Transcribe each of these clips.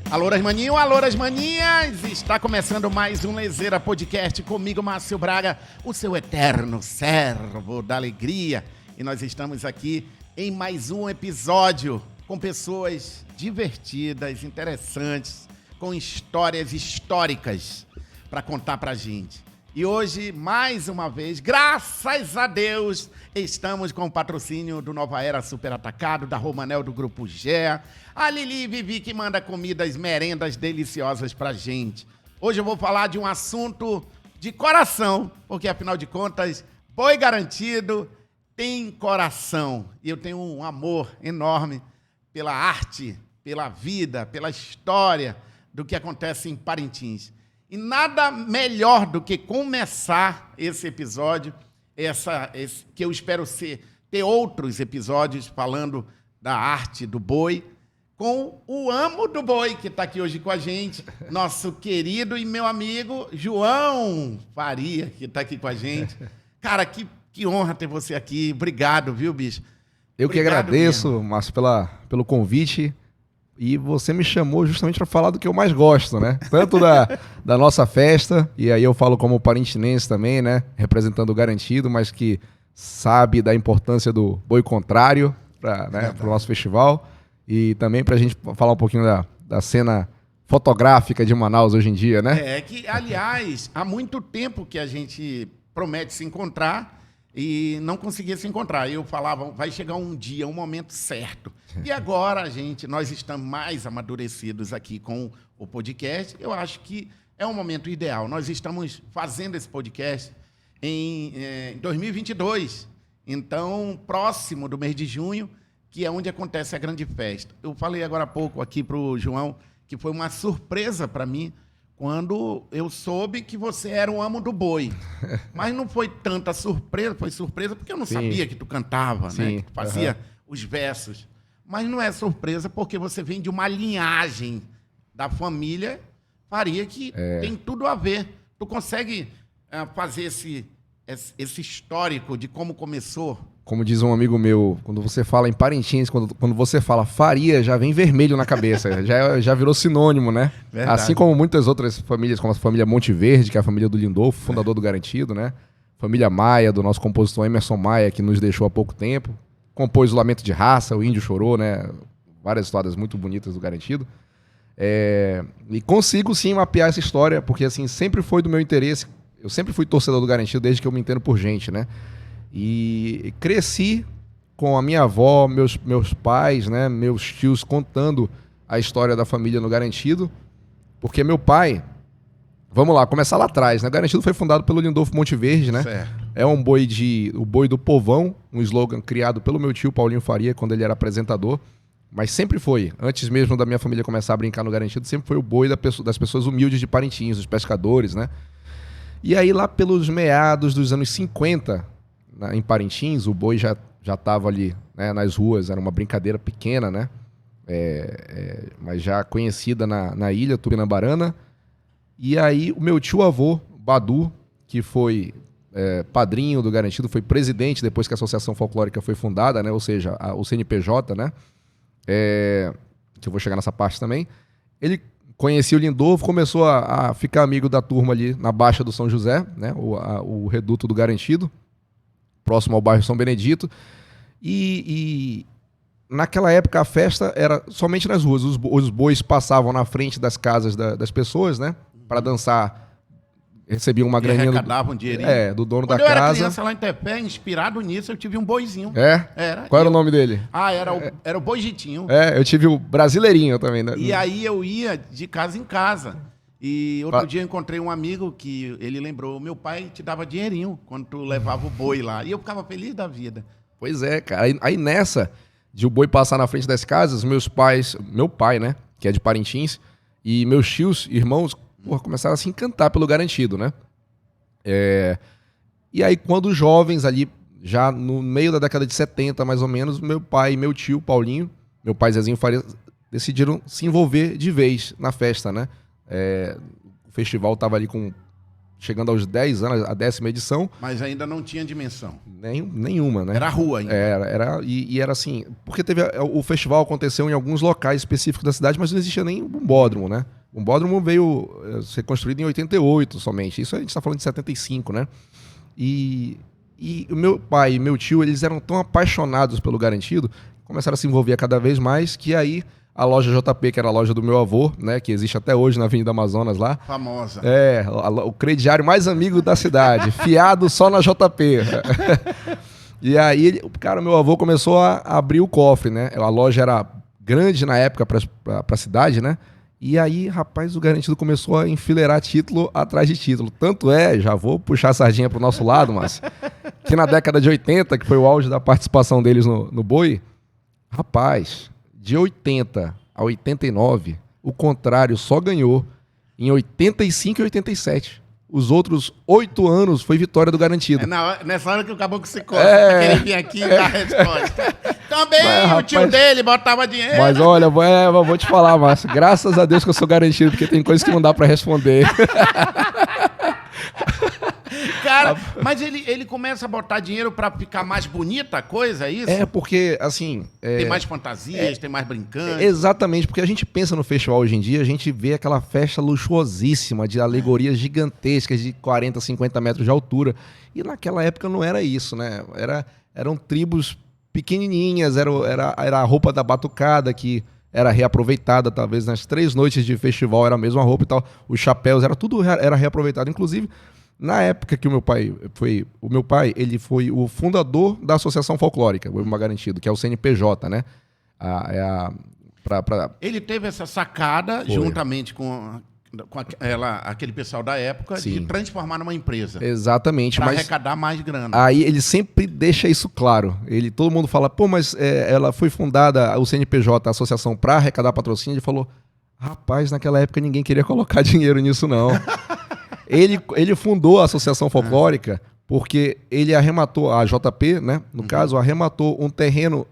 Alô, maninho, alô, maninhas! Está começando mais um Lezeira Podcast comigo, Márcio Braga, o seu eterno servo da alegria. E nós estamos aqui em mais um episódio com pessoas divertidas, interessantes, com histórias históricas para contar pra gente. E hoje, mais uma vez, graças a Deus, estamos com o patrocínio do Nova Era Super Atacado, da Romanel do Grupo Gea, a Lili e Vivi que manda comidas, merendas deliciosas pra gente. Hoje eu vou falar de um assunto de coração, porque afinal de contas, boi garantido tem coração. E eu tenho um amor enorme pela arte, pela vida, pela história do que acontece em Parintins. E nada melhor do que começar esse episódio, que eu espero ter outros episódios falando da arte do boi, com o amo do boi, que está aqui hoje com a gente, nosso querido e meu amigo João Faria, que está aqui com a gente. Cara, que honra ter você aqui. Obrigado, viu, bicho? Eu que agradeço, Márcio, pelo convite. E você me chamou justamente para falar do que eu mais gosto, né? Tanto da nossa festa, e aí eu falo como parintinense também, né? Representando o garantido, mas que sabe da importância do boi contrário para o nosso festival. E também para a gente falar um pouquinho da cena fotográfica de Manaus hoje em dia, né? Que, aliás, há muito tempo que a gente promete se encontrar e não conseguia se encontrar. Eu falava, vai chegar um dia, um momento certo. E agora, nós estamos mais amadurecidos aqui com o podcast. Eu acho que é um momento ideal. Nós estamos fazendo esse podcast em 2022. Então, próximo do mês de junho, que é onde acontece a grande festa. Eu falei agora há pouco aqui para o João que foi uma surpresa para mim quando eu soube que você era um amo do boi. Mas não foi tanta surpresa, foi surpresa porque eu não sabia que tu cantava, né? Que tu fazia os versos. Mas não é surpresa porque você vem de uma linhagem da família Faria que tem tudo a ver. Tu consegue fazer esse histórico de como começou? Como diz um amigo meu, quando você fala em Parintins, quando você fala Faria, já vem vermelho na cabeça, já virou sinônimo, né? Verdade. Assim como muitas outras famílias, como a família Monte Verde, que é a família do Lindolfo, fundador do Garantido, né? Família Maia, do nosso compositor Emerson Maia, que nos deixou há pouco tempo. Compôs o Lamento de Raça, o Índio Chorou, né? Várias histórias muito bonitas do Garantido. E consigo, sim, mapear essa história, porque, assim, sempre foi do meu interesse. Eu sempre fui torcedor do Garantido desde que eu me entendo por gente, né? E cresci com a minha avó, meus pais, né, meus tios contando a história da família no Garantido, porque meu pai, vamos lá, começar lá atrás, né? O Garantido foi fundado pelo Lindolfo Monte Verde, né? Certo. É o boi do povão, um slogan criado pelo meu tio Paulinho Faria quando ele era apresentador, mas sempre foi, antes mesmo da minha família começar a brincar no Garantido, sempre foi o boi das pessoas humildes de Parintins, dos pescadores, né? E aí lá pelos meados dos anos 50, em Parintins, o boi já estava ali, né, nas ruas, era uma brincadeira pequena, né? Mas já conhecida na ilha Tupinambarana. E aí o meu tio-avô, Badu, que foi padrinho do Garantido, foi presidente depois que a Associação Folclórica foi fundada, né? Ou seja, o CNPJ, né? Que eu vou chegar nessa parte também. Ele conhecia o Lindolfo, começou a ficar amigo da turma ali na Baixa do São José, né? O reduto do Garantido, próximo ao bairro São Benedito, e naquela época a festa era somente nas ruas, os bois passavam na frente das casas das pessoas, né, para dançar, recebiam uma graninha arrecadavam um dinheirinho. do dono Quando da eu era casa. criança lá em Tepé, inspirado nisso, eu tive um boizinho. Qual era o nome dele? Era o Boigitinho. Eu tive o Brasileirinho também, né? E aí eu ia de casa em casa. E outro dia eu encontrei um amigo que ele lembrou, meu pai te dava dinheirinho quando tu levava o boi lá. E eu ficava feliz da vida. Pois é, cara. Aí nessa de o boi passar na frente das casas, meu pai, né, que é de Parintins, e meus tios, irmãos, começaram a se encantar pelo Garantido, né? E aí quando os jovens ali, já no meio da década de 70, mais ou menos, meu pai e meu tio, Paulinho, meu pai Zezinho Faria, decidiram se envolver de vez na festa, né? O festival estava ali com chegando aos 10 anos, a 10ª edição. Mas ainda não tinha dimensão. Nenhuma, né? Era rua ainda. E era assim, porque o festival aconteceu em alguns locais específicos da cidade, mas não existia nem bombódromo, né? O bombódromo veio ser construído em 88 somente. Isso a gente está falando de 75, né? E o meu pai e meu tio, eles eram tão apaixonados pelo Garantido, começaram a se envolver cada vez mais, que aí a loja JP, que era a loja do meu avô, né, que existe até hoje na Avenida Amazonas lá. Famosa. O crediário mais amigo da cidade, fiado só na JP. E aí, meu avô começou a abrir o cofre, né? A loja era grande na época para a cidade, né? E aí, rapaz, o Garantido começou a enfileirar título atrás de título. Tanto já vou puxar a sardinha pro nosso lado, mas que na década de 80, que foi o auge da participação deles no Boi, rapaz, de 80 a 89, o Contrário só ganhou em 85 e 87. Os outros 8 anos foi vitória do Garantido. Nessa hora que o caboclo se coça, pra querer vir aqui e dar a resposta. Também o tio dele botava dinheiro. Mas olha, vou te falar, Márcio, graças a Deus que eu sou garantido, porque tem coisas que não dá pra responder. Cara, mas ele começa a botar dinheiro pra ficar mais bonita a coisa, é isso? Porque, assim... Tem mais fantasias, tem mais brincantes. Exatamente, porque a gente pensa no festival hoje em dia, a gente vê aquela festa luxuosíssima de alegorias gigantescas de 40, 50 metros de altura. E naquela época não era isso, né? Eram tribos pequenininhas, era a roupa da batucada que era reaproveitada, talvez nas 3 noites de festival era a mesma roupa e tal. Os chapéus, tudo era reaproveitado. Inclusive, na época que o meu pai ele foi o fundador da Associação Folclórica, o Garantido, que é o CNPJ, né? Ele teve essa sacada, juntamente com aquele pessoal da época, Sim. de transformar numa empresa. Exatamente. Para arrecadar mais grana. Aí ele sempre deixa isso claro. Todo mundo fala, mas ela foi fundada, o CNPJ, a associação, para arrecadar patrocínio. Ele falou, rapaz, naquela época ninguém queria colocar dinheiro nisso, não. Ele fundou a Associação Folclórica porque ele arrematou, a JP, né, no caso, arrematou um terreno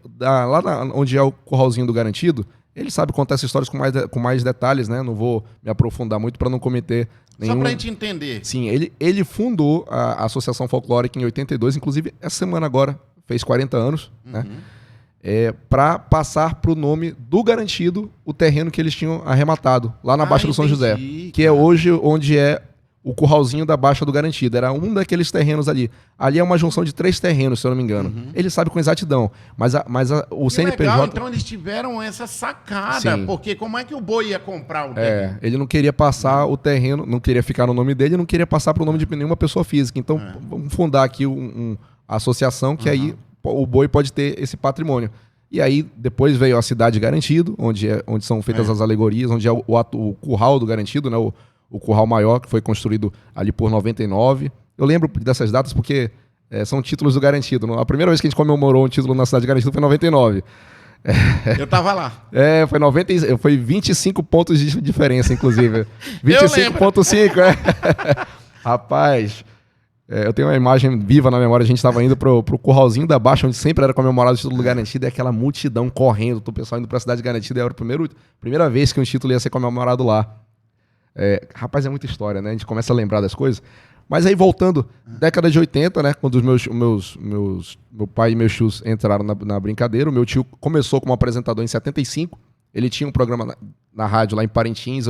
onde é o curralzinho do Garantido. Ele sabe contar essas histórias com mais detalhes, né? Não vou me aprofundar muito para não cometer nenhum... Só para a gente entender. Sim, ele fundou a Associação Folclórica em 82, inclusive essa semana agora, fez 40 anos, né? Para passar para o nome do Garantido o terreno que eles tinham arrematado, lá na Baixa do São José, que é hoje onde é o curralzinho da Baixa do Garantido. Era um daqueles terrenos ali. Ali é uma junção de 3 terrenos, se eu não me engano. Ele sabe com exatidão. Mas o CNPJ... Legal, então eles tiveram essa sacada. Sim. Porque como é que o Boi ia comprar o terreno? Ele não queria passar o terreno, não queria ficar no nome dele, não queria passar para o nome de nenhuma pessoa física. Então, vamos fundar aqui uma associação que aí o Boi pode ter esse patrimônio. E aí, depois veio a Cidade Garantido, onde são feitas as alegorias, onde é o curral do Garantido, né? O curral maior, que foi construído ali por 99. Eu lembro dessas datas porque são títulos do Garantido. A primeira vez que a gente comemorou um título na Cidade Garantido foi em 99. Eu tava lá. Foi 25 pontos de diferença, inclusive. 25,5, Rapaz, eu tenho uma imagem viva na memória. A gente estava indo pro curralzinho da Baixa, onde sempre era comemorado o título do Garantido, e aquela multidão correndo, o pessoal indo pra Cidade Garantida. Era a primeira vez que um título ia ser comemorado lá. Rapaz, é muita história, né? A gente começa a lembrar das coisas. Mas aí, voltando, década de 80, né? Quando meu pai e meus tios entraram na brincadeira, o meu tio começou como apresentador em 75. Ele tinha um programa na rádio lá em Parintins,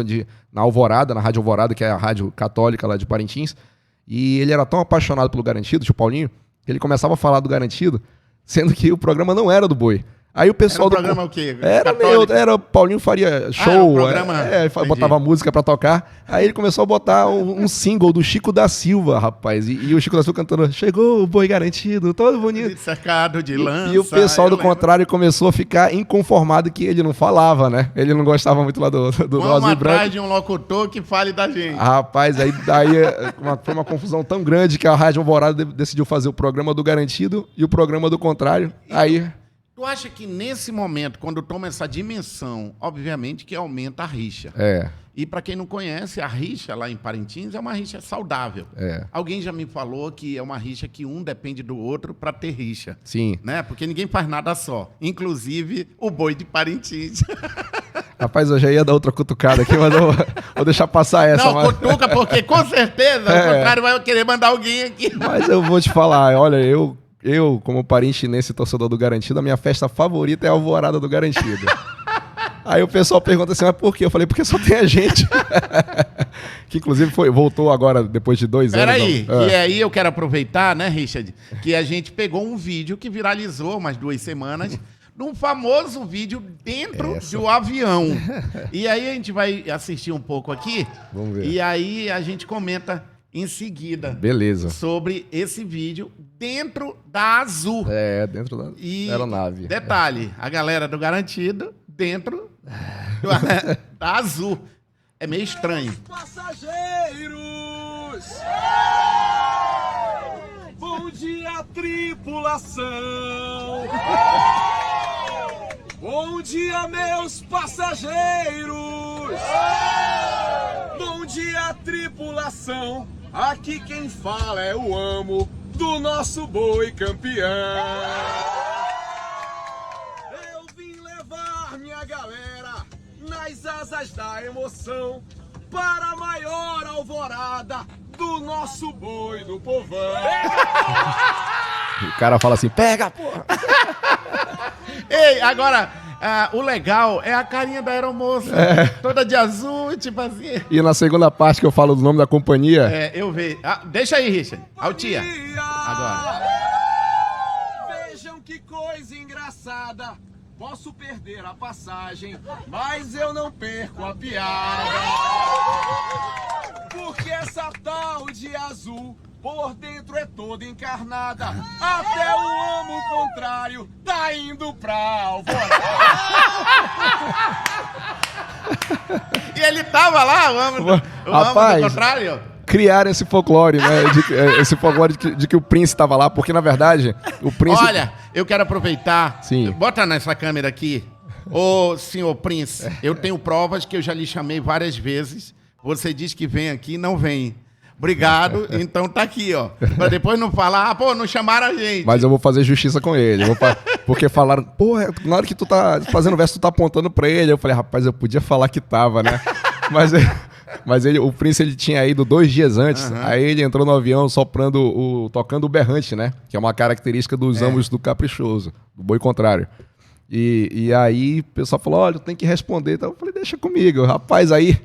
na Alvorada, na Rádio Alvorada, que é a rádio católica lá de Parintins. E ele era tão apaixonado pelo Garantido, tio Paulinho, que ele começava a falar do Garantido, sendo que o programa não era do Boi. Aí o pessoal era o programa o quê? Era Paulinho Faria Show. Programa, botava música pra tocar. Aí ele começou a botar um single do Chico da Silva, rapaz. E o Chico da Silva cantando, chegou o Boi Garantido, todo bonito. Cercado de lança. E o pessoal do Contrário começou a ficar inconformado que ele não falava, né? Ele não gostava muito lá do Vamos atrás de um locutor que fale da gente. Rapaz, daí foi uma confusão tão grande que a Rádio Alvorada decidiu fazer o programa do Garantido e o programa do Contrário. Aí... Tu acha que nesse momento, quando toma essa dimensão, obviamente que aumenta a rixa. E para quem não conhece, a rixa lá em Parintins é uma rixa saudável. Alguém já me falou que é uma rixa que um depende do outro para ter rixa. Sim. Né? Porque ninguém faz nada só. Inclusive o Boi de Parintins. Rapaz, eu já ia dar outra cutucada aqui, mas eu vou deixar passar essa. Não, cutuca, porque com certeza o contrário vai querer mandar alguém aqui. Mas eu vou te falar, olha, eu como parintinense e torcedor do Garantido, a minha festa favorita é a Alvorada do Garantido. Aí o pessoal pergunta assim, mas por quê? Eu falei, porque só tem a gente. Que inclusive voltou agora, depois de 2 anos. Peraí, e aí eu quero aproveitar, né, Richard, que a gente pegou um vídeo que viralizou umas 2 semanas, num famoso vídeo dentro do avião. E aí a gente vai assistir um pouco aqui. Vamos ver. E aí a gente comenta em seguida. Beleza. Sobre esse vídeo dentro da Azul. Dentro da aeronave. Detalhe, a galera do Garantido dentro da Azul. É meio estranho. Passageiros! Bom dia, tripulação! Bom dia, meus passageiros! Bom dia, tripulação! Aqui quem fala é o amo do nosso boi campeão! Eu vim levar minha galera nas asas da emoção para a maior alvorada do nosso boi do povão. O cara fala assim, pega, porra! Ei, agora, o legal é a carinha da aeromoça, toda de azul, tipo assim. E na segunda parte que eu falo do nome da companhia... Eu vejo. Deixa aí, Richard. Altia. Agora. Vejam que coisa engraçada. Posso perder a passagem, mas eu não perco a piada. Porque essa tal de azul por dentro é toda encarnada. Até o amo contrário tá indo pra alvorada. E ele tava lá, o amo do contrário? Criaram esse folclore, né? Esse folclore de que o príncipe estava lá, porque na verdade o príncipe... Olha, eu quero aproveitar. Sim. Bota nessa câmera aqui. Ô, senhor príncipe, eu tenho provas que eu já lhe chamei várias vezes. Você diz que vem aqui, não vem. Obrigado, então tá aqui, ó. Pra depois não falar, não chamaram a gente. Mas eu vou fazer justiça com ele. Porque falaram, na hora que tu tá fazendo verso, tu tá apontando pra ele. Eu falei, rapaz, eu podia falar que tava, né? Mas o príncipe ele tinha ido 2 dias antes, aí ele entrou no avião tocando o berrante, né? Que é uma característica dos amos do caprichoso, do boi contrário. E aí o pessoal falou, olha, tem que responder. Então eu falei, deixa comigo. Rapaz, aí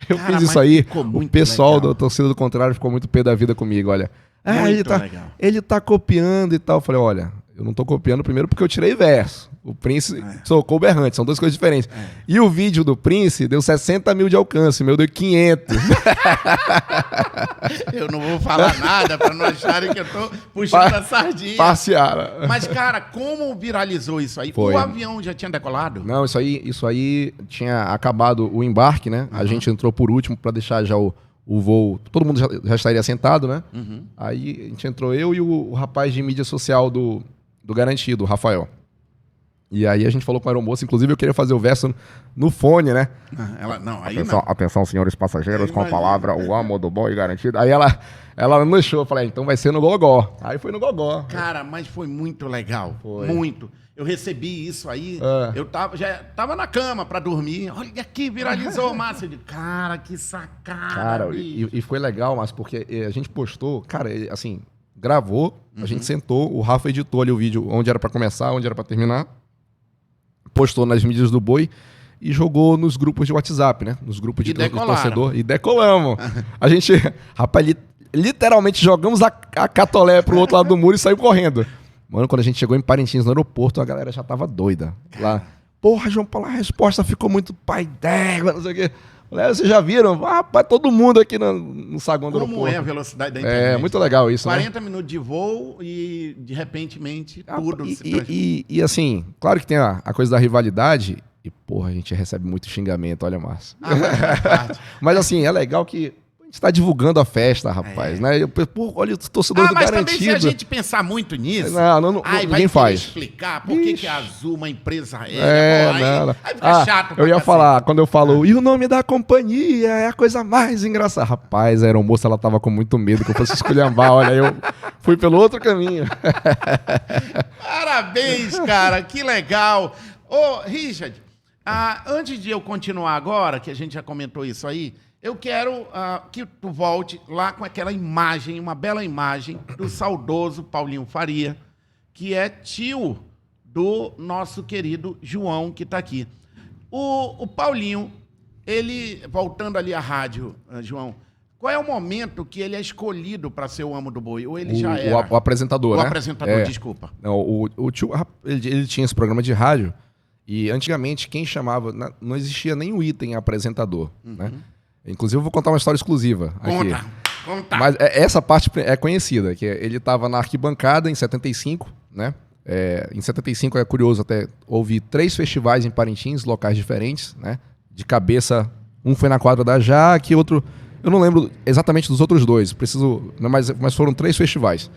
eu fiz isso aí. O pessoal da torcida do contrário ficou muito pé da vida comigo, olha. Ele tá copiando e tal. Eu falei, olha, eu não tô copiando primeiro porque eu tirei verso. O Prince socou o berrante, são 2 coisas diferentes. E o vídeo do Prince deu 60 mil de alcance, meu deu 500. Eu não vou falar nada pra não acharem que eu tô puxando a sardinha. Passeara. Mas, cara, como viralizou isso aí? Foi. O avião já tinha decolado? Não, isso aí tinha acabado o embarque, né? A gente entrou por último pra deixar já o voo... Todo mundo já estaria sentado, né? Aí a gente entrou, eu e o rapaz de mídia social do Garantido, o Rafael. E aí a gente falou com a aeromoça, inclusive eu queria fazer o verso no fone, né? Atenção, senhores passageiros, com a palavra o amo do boi Garantido. Aí ela não deixou, eu falei, então vai ser no gogó. Aí foi no gogó. Cara, mas foi muito legal, Foi. Muito. Eu recebi isso aí, eu já tava na cama pra dormir, olha aqui, viralizou, Márcio. Cara, que sacada. Cara, e foi legal, mas porque a gente postou, cara, assim, gravou, a gente sentou, o Rafa editou ali o vídeo onde era pra começar, onde era pra terminar, postou nas mídias do boi e jogou nos grupos de WhatsApp, né? Nos grupos de torcedor. E decolamos. A gente, rapaz, literalmente jogamos a catolé pro outro lado do muro e saiu correndo. Mano, quando a gente chegou em Parintins, no aeroporto, a galera já tava doida. Lá, porra, João Paulo, a resposta ficou muito pai d'égua, não sei o quê. Vocês já viram? Rapaz, todo mundo aqui no saguão do aeroporto. Como é a velocidade da internet? É, muito legal isso, 40 minutos de voo e, de repentemente, tudo se transforma. E assim, claro que tem a coisa da rivalidade e, porra, a gente recebe muito xingamento, olha, Márcio. Mas assim, é legal que a gente tá divulgando a festa, rapaz, né? Pô, olha os torcedores do Garantido. Mas também se a gente pensar muito nisso, ninguém faz. Explicar por que a Azul, uma empresa aérea, não. Aí fica chato. Eu ia falar, quando eu falo, e o nome da companhia é a coisa mais engraçada. Rapaz, a aeromoça, ela tava com muito medo que eu fosse esculhambar, olha, eu fui pelo outro caminho. Parabéns, cara, que legal. Ô, Richard, Antes de eu continuar agora, que a gente já comentou isso aí, eu quero que tu volte lá com aquela imagem, uma bela imagem do saudoso Paulinho Faria, que é tio do nosso querido João, que está aqui. O Paulinho, ele, voltando ali à rádio, João, qual é o momento que ele é escolhido para ser o amo do boi? Ou ele já era? O apresentador, né? O apresentador, desculpa. Não, o tio, ele tinha esse programa de rádio e antigamente quem chamava... Não existia nem o item apresentador, né? Inclusive eu vou contar uma história exclusiva aqui. Conta. Mas essa parte é conhecida, que ele estava na arquibancada em 75, né? Em 75 é curioso até, houve 3 festivais em Parintins, locais diferentes, né? De cabeça, um foi na quadra da Jaque, outro... Eu não lembro exatamente dos outros 2, mas foram 3 festivais.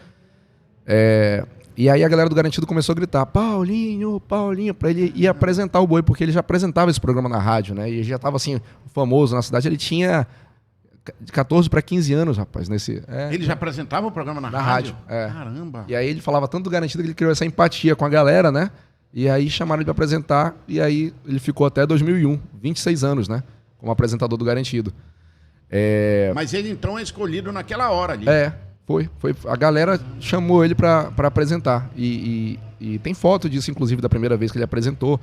E aí a galera do Garantido começou a gritar, Paulinho, Paulinho, pra ele ir apresentar o boi, porque ele já apresentava esse programa na rádio, né? E ele já estava assim, famoso na cidade, ele tinha... de 14 para 15 anos, rapaz. Ele já apresentava o programa na rádio? Caramba! E aí ele falava tanto do Garantido que ele criou essa empatia com a galera, né? E aí chamaram ele para apresentar, e aí ele ficou até 2001, 26 anos, né? Como apresentador do Garantido. Mas ele então é escolhido naquela hora ali. Foi. A galera chamou ele para apresentar. E tem foto disso, inclusive, da primeira vez que ele apresentou.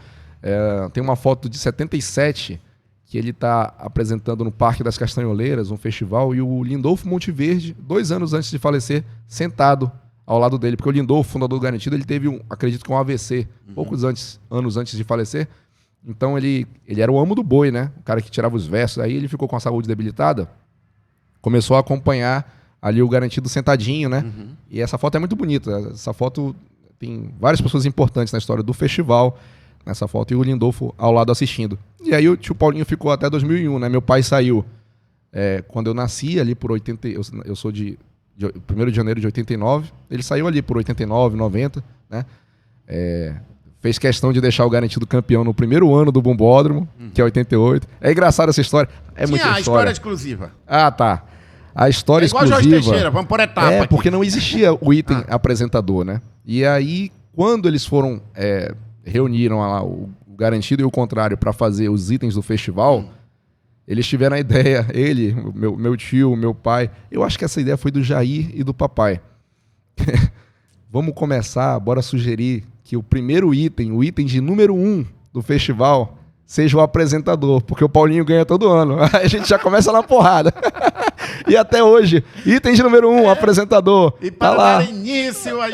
Tem uma foto de 77... que ele está apresentando no Parque das Castanholeiras, um festival, e o Lindolfo Monteverde, 2 anos antes de falecer, sentado ao lado dele, porque o Lindolfo, fundador do Garantido, ele teve, acredito que um AVC, poucos anos antes de falecer, então ele era o amo do boi, né? O cara que tirava os versos, aí ele ficou com a saúde debilitada, começou a acompanhar ali o Garantido sentadinho, né? E essa foto é muito bonita, essa foto tem várias pessoas importantes na história do festival, nessa foto, e o Lindolfo ao lado assistindo. E aí o tio Paulinho ficou até 2001, né? Meu pai saiu quando eu nasci, ali por 80... Eu sou de 1º de janeiro de 89. Ele saiu ali por 89, 90, né? Fez questão de deixar o Garantido campeão no primeiro ano do Bombódromo, que é 88. É engraçado essa história. Muita a história exclusiva. Tá. A história igual exclusiva... Jorge Teixeira, vamos por etapa aqui. Porque não existia o item apresentador, né? E aí, quando eles foram... reuniram lá o Garantido e o Contrário para fazer os itens do festival, eles tiveram a ideia, ele, meu tio, meu pai, eu acho que essa ideia foi do Jair e do papai. Vamos começar, bora sugerir que o primeiro item, o item de número 1 do festival, seja o apresentador, porque o Paulinho ganha todo ano. Aí a gente já começa na porrada. E até hoje, item de número 1, apresentador. E para dar início, aí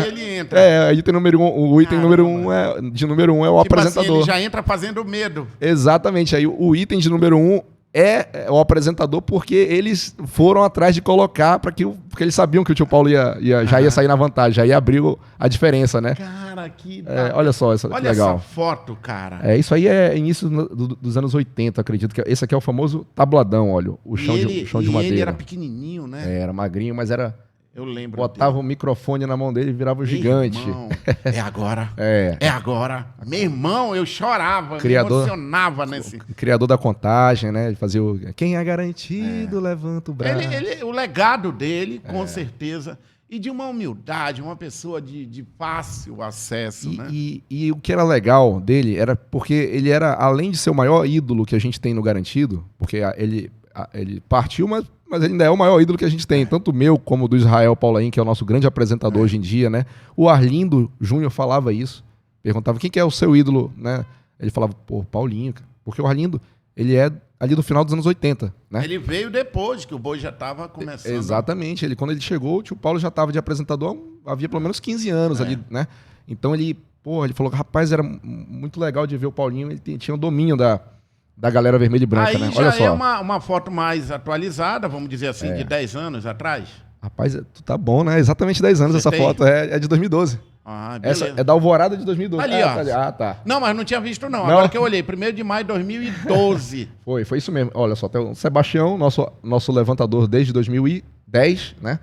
ele entra. Item número 1, o item número 1 de número 1 é o apresentador. Assim, ele já entra fazendo medo. Exatamente. Aí o item de número 1 é o apresentador, porque eles foram atrás de colocar, porque eles sabiam que o tio Paulo já ia sair na vantagem, já ia abrir a diferença, né? Cara, que... olha só, que legal. Olha essa foto, cara. Isso aí é início dos anos 80, acredito. Que esse aqui é o famoso tabladão, olha, o chão de madeira. Ele era pequenininho, né? Era magrinho, mas era... Eu lembro. Botava o microfone na mão dele e virava gigante. Irmão, é agora. É agora. Meu irmão, eu chorava, me emocionava nesse... Criador da contagem, né? Ele fazia o... Quem é garantido, levanta o braço. O legado dele, com certeza. E de uma humildade, uma pessoa de fácil acesso, né? E o que era legal dele era porque ele era, além de ser o maior ídolo que a gente tem no Garantido, porque ele partiu, mas ele ainda é o maior ídolo que a gente tem, tanto o meu como do Israel Paulain, que é o nosso grande apresentador hoje em dia, né? O Arlindo Júnior falava isso, perguntava quem que é o seu ídolo, né? Ele falava, Paulinho, porque o Arlindo, ele é ali do final dos anos 80, né? Ele veio depois, que o boi já estava começando. Exatamente, quando ele chegou, o tio Paulo já estava de apresentador, havia pelo menos 15 anos ali, né? Então ele falou que, rapaz, era muito legal de ver o Paulinho, ele tinha o domínio da galera vermelha e branca, né? Olha só. É uma foto mais atualizada, vamos dizer assim, de 10 anos atrás. Rapaz, tu tá bom, né? Exatamente 10 anos essa foto. É de 2012. Essa é da Alvorada de 2012. Ali, ó. Tá. Não, mas não tinha visto, não. Agora que eu olhei, 1º de maio de 2012. Foi isso mesmo. Olha só, tem o Sebastião, nosso levantador desde 2010, né?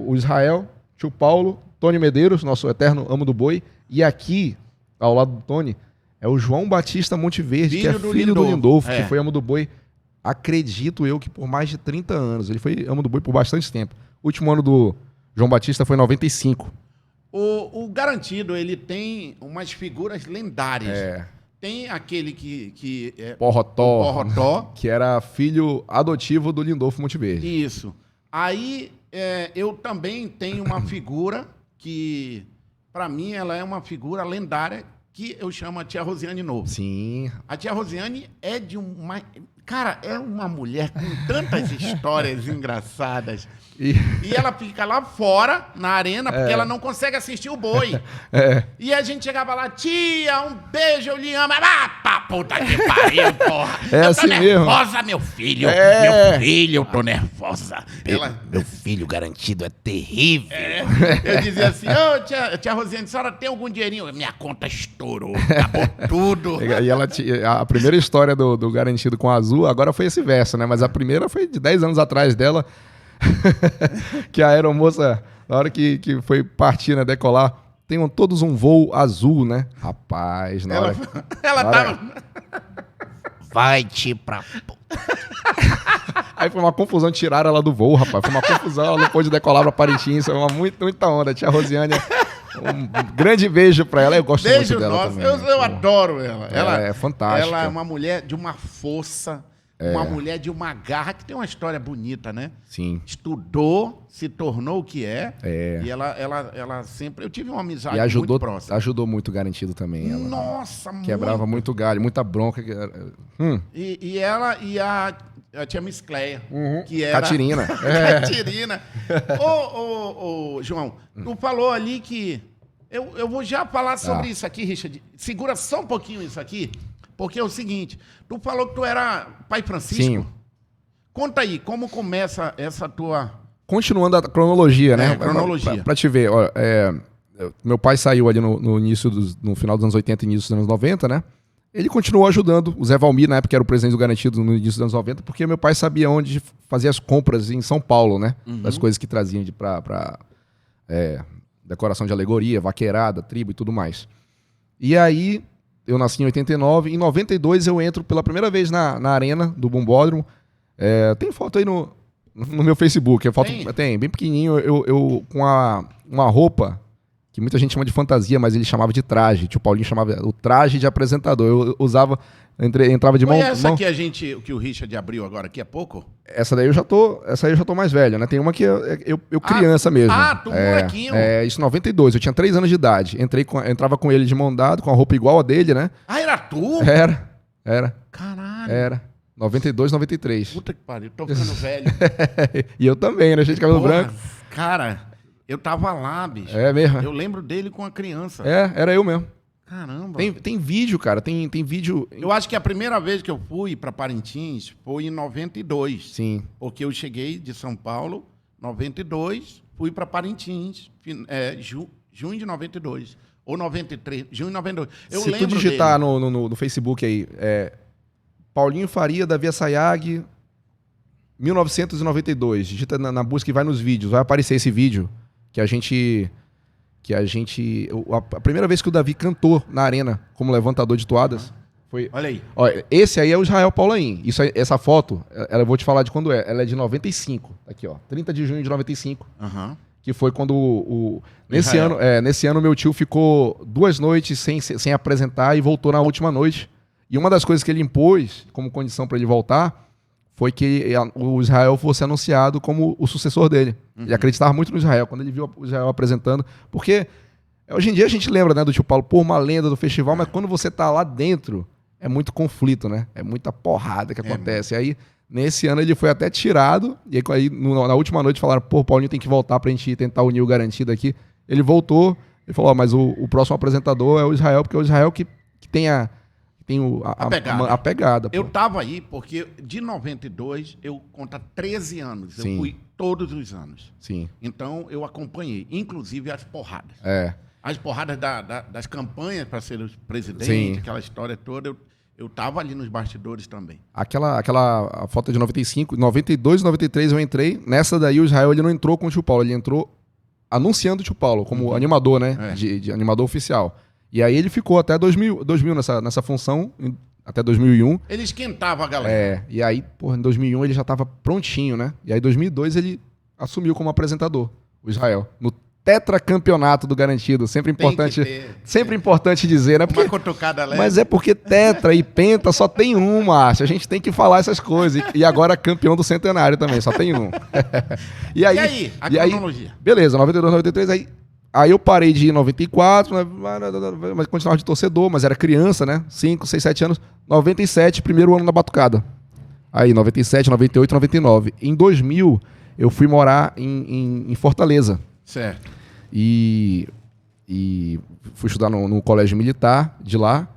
O Israel, tio Paulo, Tony Medeiros, nosso eterno amo do boi. E aqui, ao lado do Tony, é o João Batista Monteverde, que é filho do Lindolfo, que foi amo do boi, acredito eu, que por mais de 30 anos. Ele foi amo do boi por bastante tempo. O último ano do João Batista foi em 95. O Garantido, ele tem umas figuras lendárias. Tem aquele que é Porrotó, Porrotó. que era filho adotivo do Lindolfo Monteverde. Isso. Aí eu também tenho uma figura que, para mim, ela é uma figura lendária, que eu chamo a tia Rosiane Novo. Sim. A tia Rosiane é de uma... Cara, é uma mulher com tantas histórias engraçadas. E ela fica lá fora, na arena, porque ela não consegue assistir o boi. E a gente chegava lá, tia, um beijo, eu lhe amo. Ah, pra puta que pariu, porra. É eu assim tô nervosa, mesmo. meu filho. Meu filho, eu tô nervosa. Meu filho garantido é terrível. Eu dizia assim, ô, tia Rosiane, a senhora tem algum dinheirinho? Minha conta estourou, acabou tudo. E ela a primeira história do Garantido com a Azul, agora foi esse verso, né? Mas a primeira foi de 10 anos atrás dela, que a aeromoça, na hora que foi partir, né, decolar, tenham todos um voo azul, né? Rapaz, na hora... Ela tava... Vai-te pra... Aí foi uma confusão, tiraram ela do voo, rapaz. Foi uma confusão, ela não pôde decolar pra Parintins, foi muita onda. Tia Rosiane, um grande beijo pra ela, eu gosto Beijo muito dela nosso, também. eu adoro ela. Ela é fantástica. Ela é uma mulher de uma força, uma mulher de uma garra, que tem uma história bonita, né? Sim. Estudou, se tornou o que é. É. E ela sempre... Eu tive uma amizade E muito próxima. ajudou muito o Garantido também. Ela Nossa, quebrava muito galho, muita bronca. E ela e a tia Miscleia, que era... Catirina. Catirina. Ô, João, tu falou ali que... Eu vou já falar sobre isso aqui, Richard. Segura só um pouquinho isso aqui, porque é o seguinte, tu falou que tu era pai Francisco. Sim. Conta aí, como começa essa tua... Continuando a cronologia, né? Cronologia. Pra te ver, ó, meu pai saiu ali no final dos anos 80 e início dos anos 90, né? Ele continuou ajudando o Zé Valmir, na época que era o presidente do Garantido no início dos anos 90, porque meu pai sabia onde fazer as compras em São Paulo, né? Das coisas que traziam pra decoração de alegoria, vaqueirada, tribo e tudo mais. E aí, eu nasci em 89, em 92 eu entro pela primeira vez na arena do Bombódromo. Tem foto aí no meu Facebook, tem bem pequenininho, eu com uma roupa que muita gente chama de fantasia, mas ele chamava de traje. Tio Paulinho chamava o traje de apresentador. Eu usava, entrava de mão... Foi essa que o Richard abriu agora, aqui há pouco? Essa daí eu já tô mais velho, né? Tem uma que eu criança mesmo. Tu molequinho. Isso em 92, eu tinha 3 anos de idade. Entrava com ele de mão dada, com a roupa igual a dele, né? Ah, era tu? Era. Caralho. Era. 92, 93. Puta que pariu, tô ficando velho. E eu também, né? Cheio de cabelo branco. Cara, eu tava lá, bicho. É mesmo? Eu lembro dele com a criança. Era eu mesmo. Caramba. Tem vídeo, cara. Tem vídeo... Eu acho que a primeira vez que eu fui para Parintins foi em 92. Sim. Porque eu cheguei de São Paulo, 92, fui para Parintins, junho de 92. Ou 93, junho de 92. Eu Se lembro tu digitar dele. no Facebook aí, Paulinho Faria, Davi Assayag, 1992. Digita na busca e vai nos vídeos. Vai aparecer esse vídeo que a gente... A primeira vez que o Davi cantou na arena como levantador de toadas foi... Olha aí. Olha, esse aí é o Israel Paulaim. Essa foto, eu vou te falar de quando é. Ela é de 95. Aqui, ó. 30 de junho de 95. Que foi quando nesse ano meu tio ficou 2 noites sem apresentar e voltou na última noite. E uma das coisas que ele impôs como condição para ele voltar foi que o Israel fosse anunciado como o sucessor dele. Ele acreditava muito no Israel, quando ele viu o Israel apresentando. Porque hoje em dia a gente lembra, né, do tio Paulo, uma lenda do festival, mas quando você tá lá dentro, é muito conflito, né? É muita porrada que acontece. E aí, nesse ano, ele foi até tirado, e aí na última noite falaram, o Paulinho tem que voltar pra gente tentar unir o Garantido aqui. Ele voltou, ele falou, mas o próximo apresentador é o Israel, porque é o Israel que tem a pegada. Eu tava aí porque de 92 eu conta 13 anos. Sim. Eu fui todos os anos. Sim. Então eu acompanhei, inclusive as porradas. As porradas das campanhas para ser o presidente, Sim. aquela história toda, eu tava ali nos bastidores também. Aquela foto de 95, 92, 93 eu entrei. Nessa daí o Israel ele não entrou com o tio Paulo, ele entrou anunciando o tio Paulo como animador, né? De animador oficial. E aí ele ficou até 2000 nessa função, até 2001. Ele esquentava a galera. E aí, em 2001 ele já estava prontinho, né? E aí em 2002 ele assumiu como apresentador, o Israel, no tetracampeonato do Garantido. Sempre importante dizer, né? Uma cutucada leve. Mas é porque tetra e penta só tem um, macho. A gente tem que falar essas coisas. E agora campeão do centenário também, só tem um. E aí, a cronologia? Beleza, 92, 93, aí eu parei de ir em 94, mas continuava de torcedor, mas era criança, né? 5, 6, 7 anos. 97, primeiro ano na Batucada. Aí, 97, 98, 99. Em 2000, eu fui morar em Fortaleza. Certo. E fui estudar no colégio militar de lá.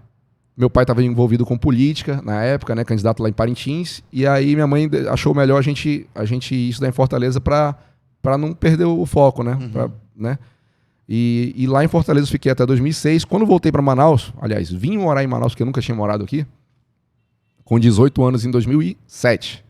Meu pai estava envolvido com política na época, né? Candidato lá em Parintins. E aí minha mãe achou melhor a gente ir estudar em Fortaleza para não perder o foco, né? Né? E lá em Fortaleza eu fiquei até 2006. Quando voltei para Manaus, aliás, vim morar em Manaus, porque eu nunca tinha morado aqui, com 18 anos em 2007.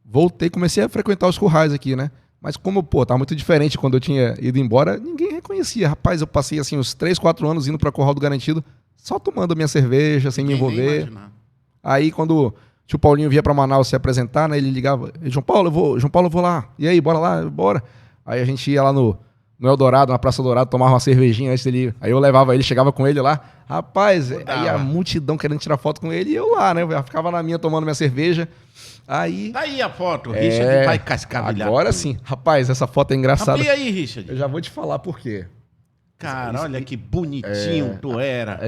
Voltei, comecei a frequentar os currais aqui, né? Mas como, tava muito diferente quando eu tinha ido embora, ninguém reconhecia. Rapaz, eu passei assim uns 3, 4 anos indo para Curral do Garantido, só tomando minha cerveja, sem me envolver. Aí quando o tio Paulinho vinha para Manaus se apresentar, né, ele ligava, João Paulo, eu vou lá. E aí, bora lá, bora. Aí a gente ia lá no Eldorado, na Praça Dourado, tomava uma cervejinha antes dele. Aí eu levava ele, chegava com ele lá. Rapaz, aí a multidão querendo tirar foto com ele e eu lá, né? Eu ficava na minha tomando minha cerveja. Aí... Tá aí a foto, o Richard vai cascavilhar. Agora sim. Rapaz, essa foto é engraçada. E aí, Richard? Eu já vou te falar por quê. Cara, olha que bonitinho tu era.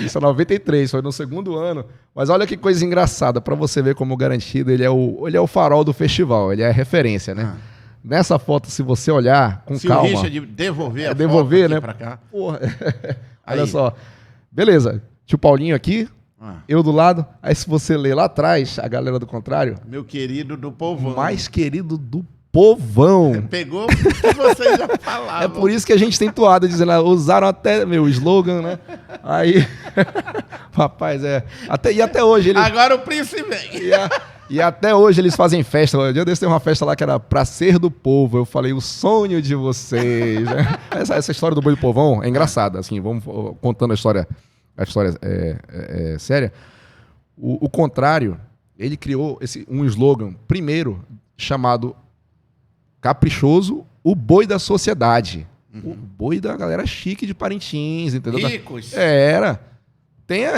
Isso é 93, foi no segundo ano. Mas olha que coisa engraçada, pra você ver como o Garantido, ele é o farol do festival, ele é a referência, né? Nessa foto, se você olhar com calma... Se o Richard devolver a devolver, foto né? Pra cá. Porra. Olha só. Beleza, tio Paulinho aqui, eu do lado. Aí se você ler lá atrás, a galera do contrário... Meu querido do povão. Mais querido do povão. Pegou o que vocês já falavam. É por isso que a gente tem toada dizendo, usaram até meu slogan, né? Aí, rapaz, e até hoje ele... Agora o príncipe vem. E até hoje eles fazem festa. Um dia desse tem uma festa lá que era pra ser do povo. Eu falei, o sonho de vocês. Né? Essa história do boi do povão é engraçada, assim, vamos contando a história séria. O contrário, ele criou um slogan, primeiro, chamado Caprichoso, o boi da sociedade. O boi da galera chique de Parintins, entendeu? Ricos. Era.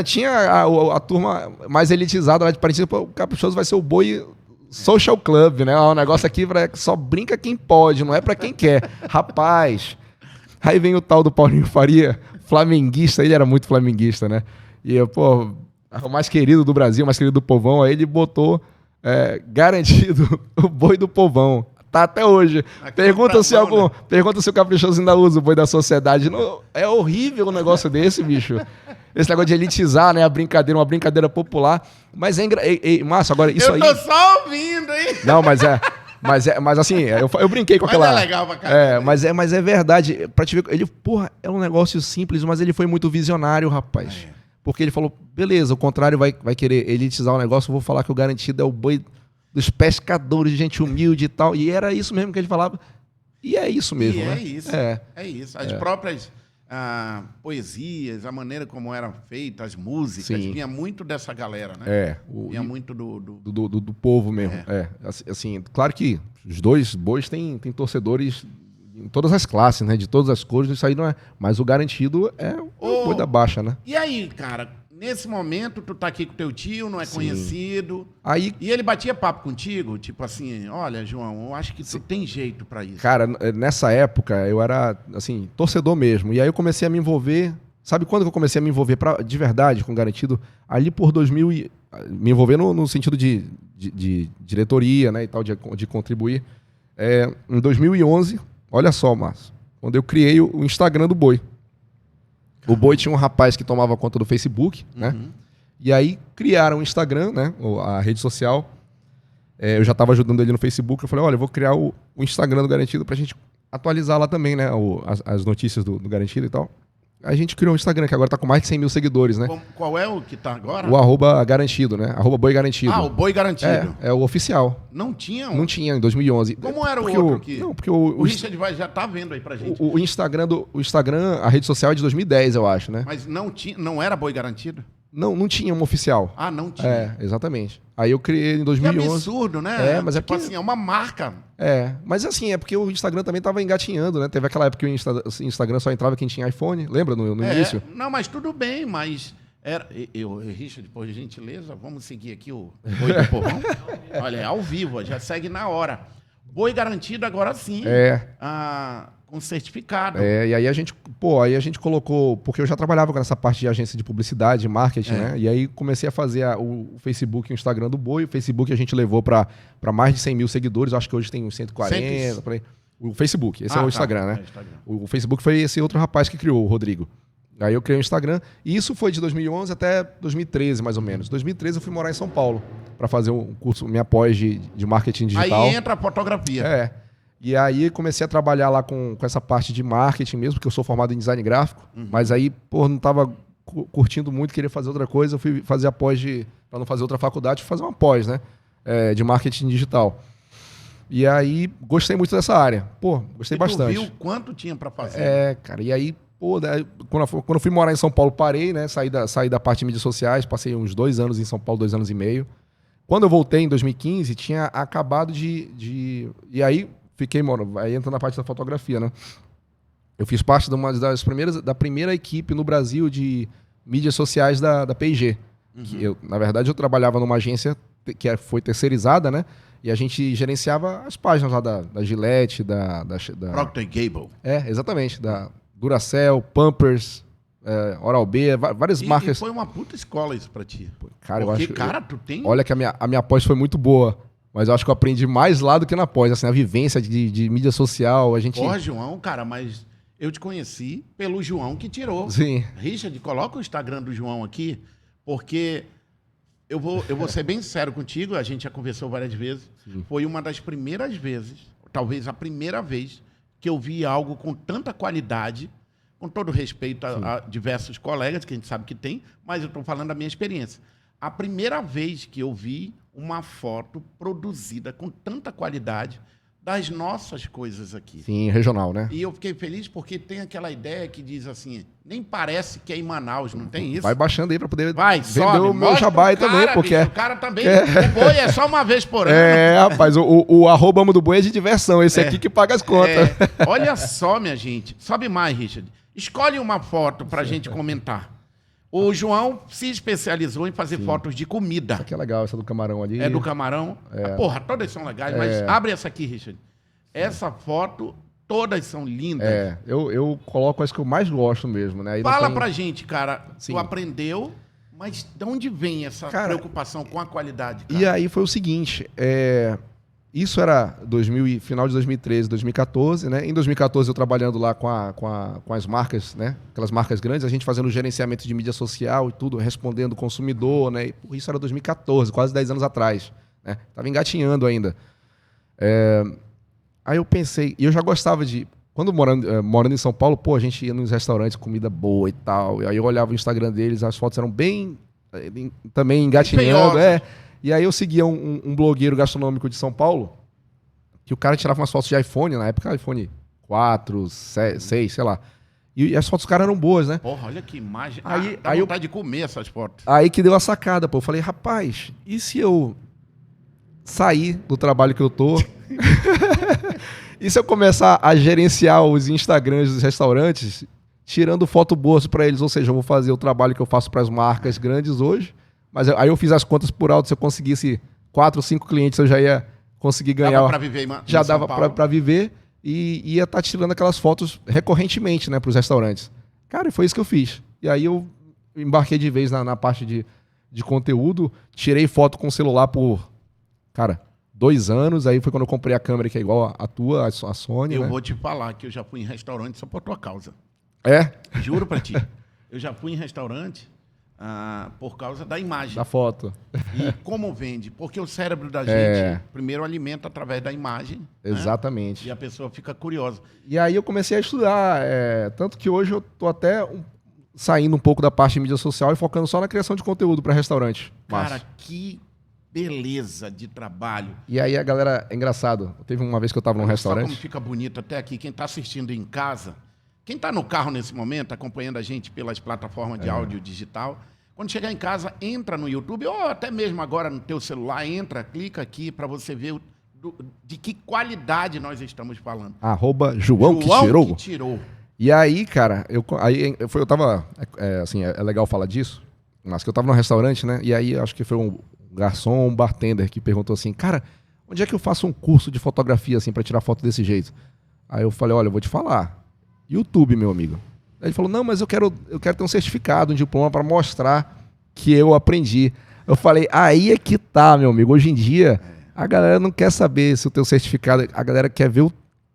Tinha a turma mais elitizada lá de Parintins. O Caprichoso vai ser o boi social club, né? Um negócio aqui só brinca quem pode, não é pra quem quer. Rapaz. Aí vem o tal do Paulinho Faria, flamenguista. Ele era muito flamenguista, né? E, o mais querido do Brasil, o mais querido do povão. Aí ele botou Garantido o boi do povão. Tá até hoje. Pergunta se o Caprichoso ainda usa o boi da sociedade. Não, é horrível um negócio desse, bicho. Esse negócio de elitizar, né? Uma brincadeira popular. Mas Márcio, agora isso aí... Eu tô só ouvindo, hein? Não, mas assim, eu brinquei com aquela... Mas é legal pra caramba. Mas é verdade. Pra te ver, ele, é um negócio simples, mas ele foi muito visionário, rapaz. Porque ele falou, beleza, o contrário vai querer elitizar o negócio, eu vou falar que o Garantido é o boi dos pescadores, de gente humilde e tal. E era isso mesmo que ele falava. E é isso mesmo, né? É isso. As próprias poesias, a maneira como eram feitas, as músicas, vinha muito dessa galera, né? Vinha muito do povo mesmo. Assim, claro que os dois bois têm torcedores em todas as classes, né? De todas as cores, isso aí não é. Mas o Garantido é o boi da baixa, né? E aí, cara... Nesse momento, tu tá aqui com teu tio, não é conhecido. Aí... E ele batia papo contigo? Tipo assim, olha, João, eu acho que tu tem jeito pra isso. Cara, nessa época, eu era, assim, torcedor mesmo. E aí eu comecei a me envolver... Sabe quando que eu comecei a me envolver de verdade com o Garantido? Ali por 2000... Me envolver no sentido de diretoria, né, e tal, de contribuir. Em 2011, olha só, Márcio, quando eu criei o Instagram do Boi. O Boi tinha um rapaz que tomava conta do Facebook, né? E aí criaram o Instagram, né? A rede social. Eu já estava ajudando ele no Facebook. Eu falei, olha, eu vou criar o Instagram do Garantido pra gente atualizar lá também, né? As notícias do Garantido e tal. A gente criou um Instagram que agora tá com mais de 100 mil seguidores, né? Qual é o que tá agora? O @garantido, né? @boi garantido. O Boi Garantido. É o oficial. Não tinha? Não tinha, em 2011. Como era o outro aqui? Não, porque o Richard já tá vendo aí pra gente. O Instagram, a rede social é de 2010, eu acho, né? Mas não era Boi Garantido? Não tinha uma oficial. Ah, não tinha. É, exatamente. Aí eu criei em Que 2011. absurdo, né? Mas tipo é porque... assim, é uma marca. Mas assim, é porque o Instagram também tava engatinhando, né? Teve aquela época que o Instagram só entrava quem tinha iPhone, lembra no início? Não, mas tudo bem, mas... Richard, por gentileza, vamos seguir aqui o Boi do Povão. Olha, é ao vivo, já segue na hora. Boi garantido agora sim. Com certificado. E aí a gente colocou, porque eu já trabalhava com essa parte de agência de publicidade, marketing, né? E aí comecei a fazer o Facebook e o Instagram do Boi. O Facebook a gente levou para mais de 100 mil seguidores, acho que hoje tem uns 140. Por aí. O Facebook, esse é o Instagram, né? Instagram. O Facebook foi esse outro rapaz que criou, o Rodrigo. Aí eu criei o Instagram, e isso foi de 2011 até 2013, mais ou menos. Em 2013 eu fui morar em São Paulo para fazer um curso, minha pós de marketing digital. Aí entra a fotografia. E aí comecei a trabalhar lá com essa parte de marketing mesmo, porque eu sou formado em design gráfico, mas aí, não estava curtindo muito, queria fazer outra coisa, eu fui fazer a pós para não fazer outra faculdade, fui fazer uma pós, né? De marketing digital. E aí gostei muito dessa área. Gostei bastante. Tu viu quanto tinha para fazer? Cara, e aí, quando eu fui morar em São Paulo, parei, né? Saí da parte de mídias sociais, passei uns 2 anos em São Paulo, 2 anos e meio. Quando eu voltei em 2015, tinha acabado E aí fiquei, aí entra na parte da fotografia, né? Eu fiz parte da primeira equipe no Brasil de mídias sociais da P&G. Que na verdade, eu trabalhava numa agência que foi terceirizada, né? E a gente gerenciava as páginas lá da Gillette, da Procter & Gamble. Exatamente. Da Duracell, Pampers, Oral-B, várias marcas. E foi uma puta escola isso pra ti. Cara, porque, eu acho tu tem... Olha que a minha pós foi muito boa, mas eu acho que eu aprendi mais lá do que na pós. Assim, a vivência de mídia social, a gente... João, cara, mas eu te conheci pelo João que tirou. Sim. Richard, coloca o Instagram do João aqui, porque eu vou ser bem sério contigo, a gente já conversou várias vezes. Sim. Foi uma das primeiras vezes, talvez a primeira vez, que eu vi algo com tanta qualidade, com todo respeito a diversos colegas, que a gente sabe que tem, mas eu estou falando da minha experiência. A primeira vez que eu vi uma foto produzida com tanta qualidade das nossas coisas aqui. Sim, regional, né? E eu fiquei feliz porque tem aquela ideia que diz assim, nem parece que é em Manaus, não tem isso? Vai baixando aí para poder vender o meu jabá aí também, porque... O cara também, o Boi é só uma vez por ano. Rapaz, o @amo do Boi é de diversão, esse aqui que paga as contas. Olha só, minha gente, sobe mais, Richard. Escolhe uma foto pra gente comentar. O João se especializou em fazer fotos de comida. Essa aqui é legal, essa do camarão ali. É do camarão? Porra, todas são legais, mas abre essa aqui, Richard. Essa foto, todas são lindas. Eu coloco as que eu mais gosto mesmo, né? Aí Fala pra gente, cara, Sim. tu aprendeu, mas de onde vem essa preocupação com a qualidade, cara? E aí foi o seguinte, isso era final de 2013, 2014, né? Em 2014 eu trabalhando lá com as marcas, né? Aquelas marcas grandes, a gente fazendo gerenciamento de mídia social e tudo, respondendo o consumidor, né? E, isso era 2014, quase 10 anos atrás, né? Tava engatinhando ainda. Aí eu pensei, e eu já gostava de... Quando morando em São Paulo, a gente ia nos restaurantes, comida boa e tal. E aí eu olhava o Instagram deles, as fotos eram bem... também engatinhando, E aí eu seguia um blogueiro gastronômico de São Paulo, que o cara tirava umas fotos de iPhone, na época iPhone 4, 6, sei lá. E as fotos dos caras eram boas, né? Porra, olha que imagem. Dá vontade de comer essas fotos. Aí que deu a sacada, Eu falei, rapaz, e se eu sair do trabalho que eu tô? E se eu começar a gerenciar os Instagrams dos restaurantes, tirando foto boas para eles? Ou seja, eu vou fazer o trabalho que eu faço para as marcas grandes hoje. Mas aí eu fiz as contas por alto, se eu conseguisse 4 ou 5 clientes, eu já ia conseguir ganhar. Dava pra viver já dava para viver e ia estar tirando aquelas fotos recorrentemente, né, para os restaurantes. Cara, e foi isso que eu fiz. E aí eu embarquei de vez na parte de conteúdo, tirei foto com o celular por, 2 anos. Aí foi quando eu comprei a câmera que é igual a tua, a Sony. Eu vou te falar que eu já fui em restaurante só por tua causa. Juro pra ti. Eu já fui em restaurante... por causa da imagem. Da foto. E como vende? Porque o cérebro da gente, primeiro, alimenta através da imagem. Exatamente. Né? E a pessoa fica curiosa. E aí eu comecei a estudar. Tanto que hoje eu tô até saindo um pouco da parte de mídia social e focando só na criação de conteúdo para restaurante. Cara, que beleza de trabalho. E aí a galera... É engraçado. Teve uma vez que eu tava num restaurante... Só como fica bonito até aqui. Quem tá assistindo em casa... Quem está no carro nesse momento, acompanhando a gente pelas plataformas de áudio digital, Quando chegar em casa, entra no YouTube, ou até mesmo agora no teu celular, entra, clica aqui para você ver de que qualidade nós estamos falando. @João que tirou. Que tirou. E aí, cara, eu tava, assim, é legal falar disso, mas que eu tava num restaurante, né? E aí, acho que foi um garçom ou um bartender que perguntou assim, cara, onde é que eu faço um curso de fotografia, assim, pra tirar foto desse jeito? Aí eu falei, olha, eu vou te falar, YouTube, meu amigo. Aí ele falou, não, mas eu quero ter um certificado, um diploma pra mostrar que eu aprendi. Eu falei, aí é que tá, meu amigo. Hoje em dia, a galera não quer saber se o teu certificado, a galera quer ver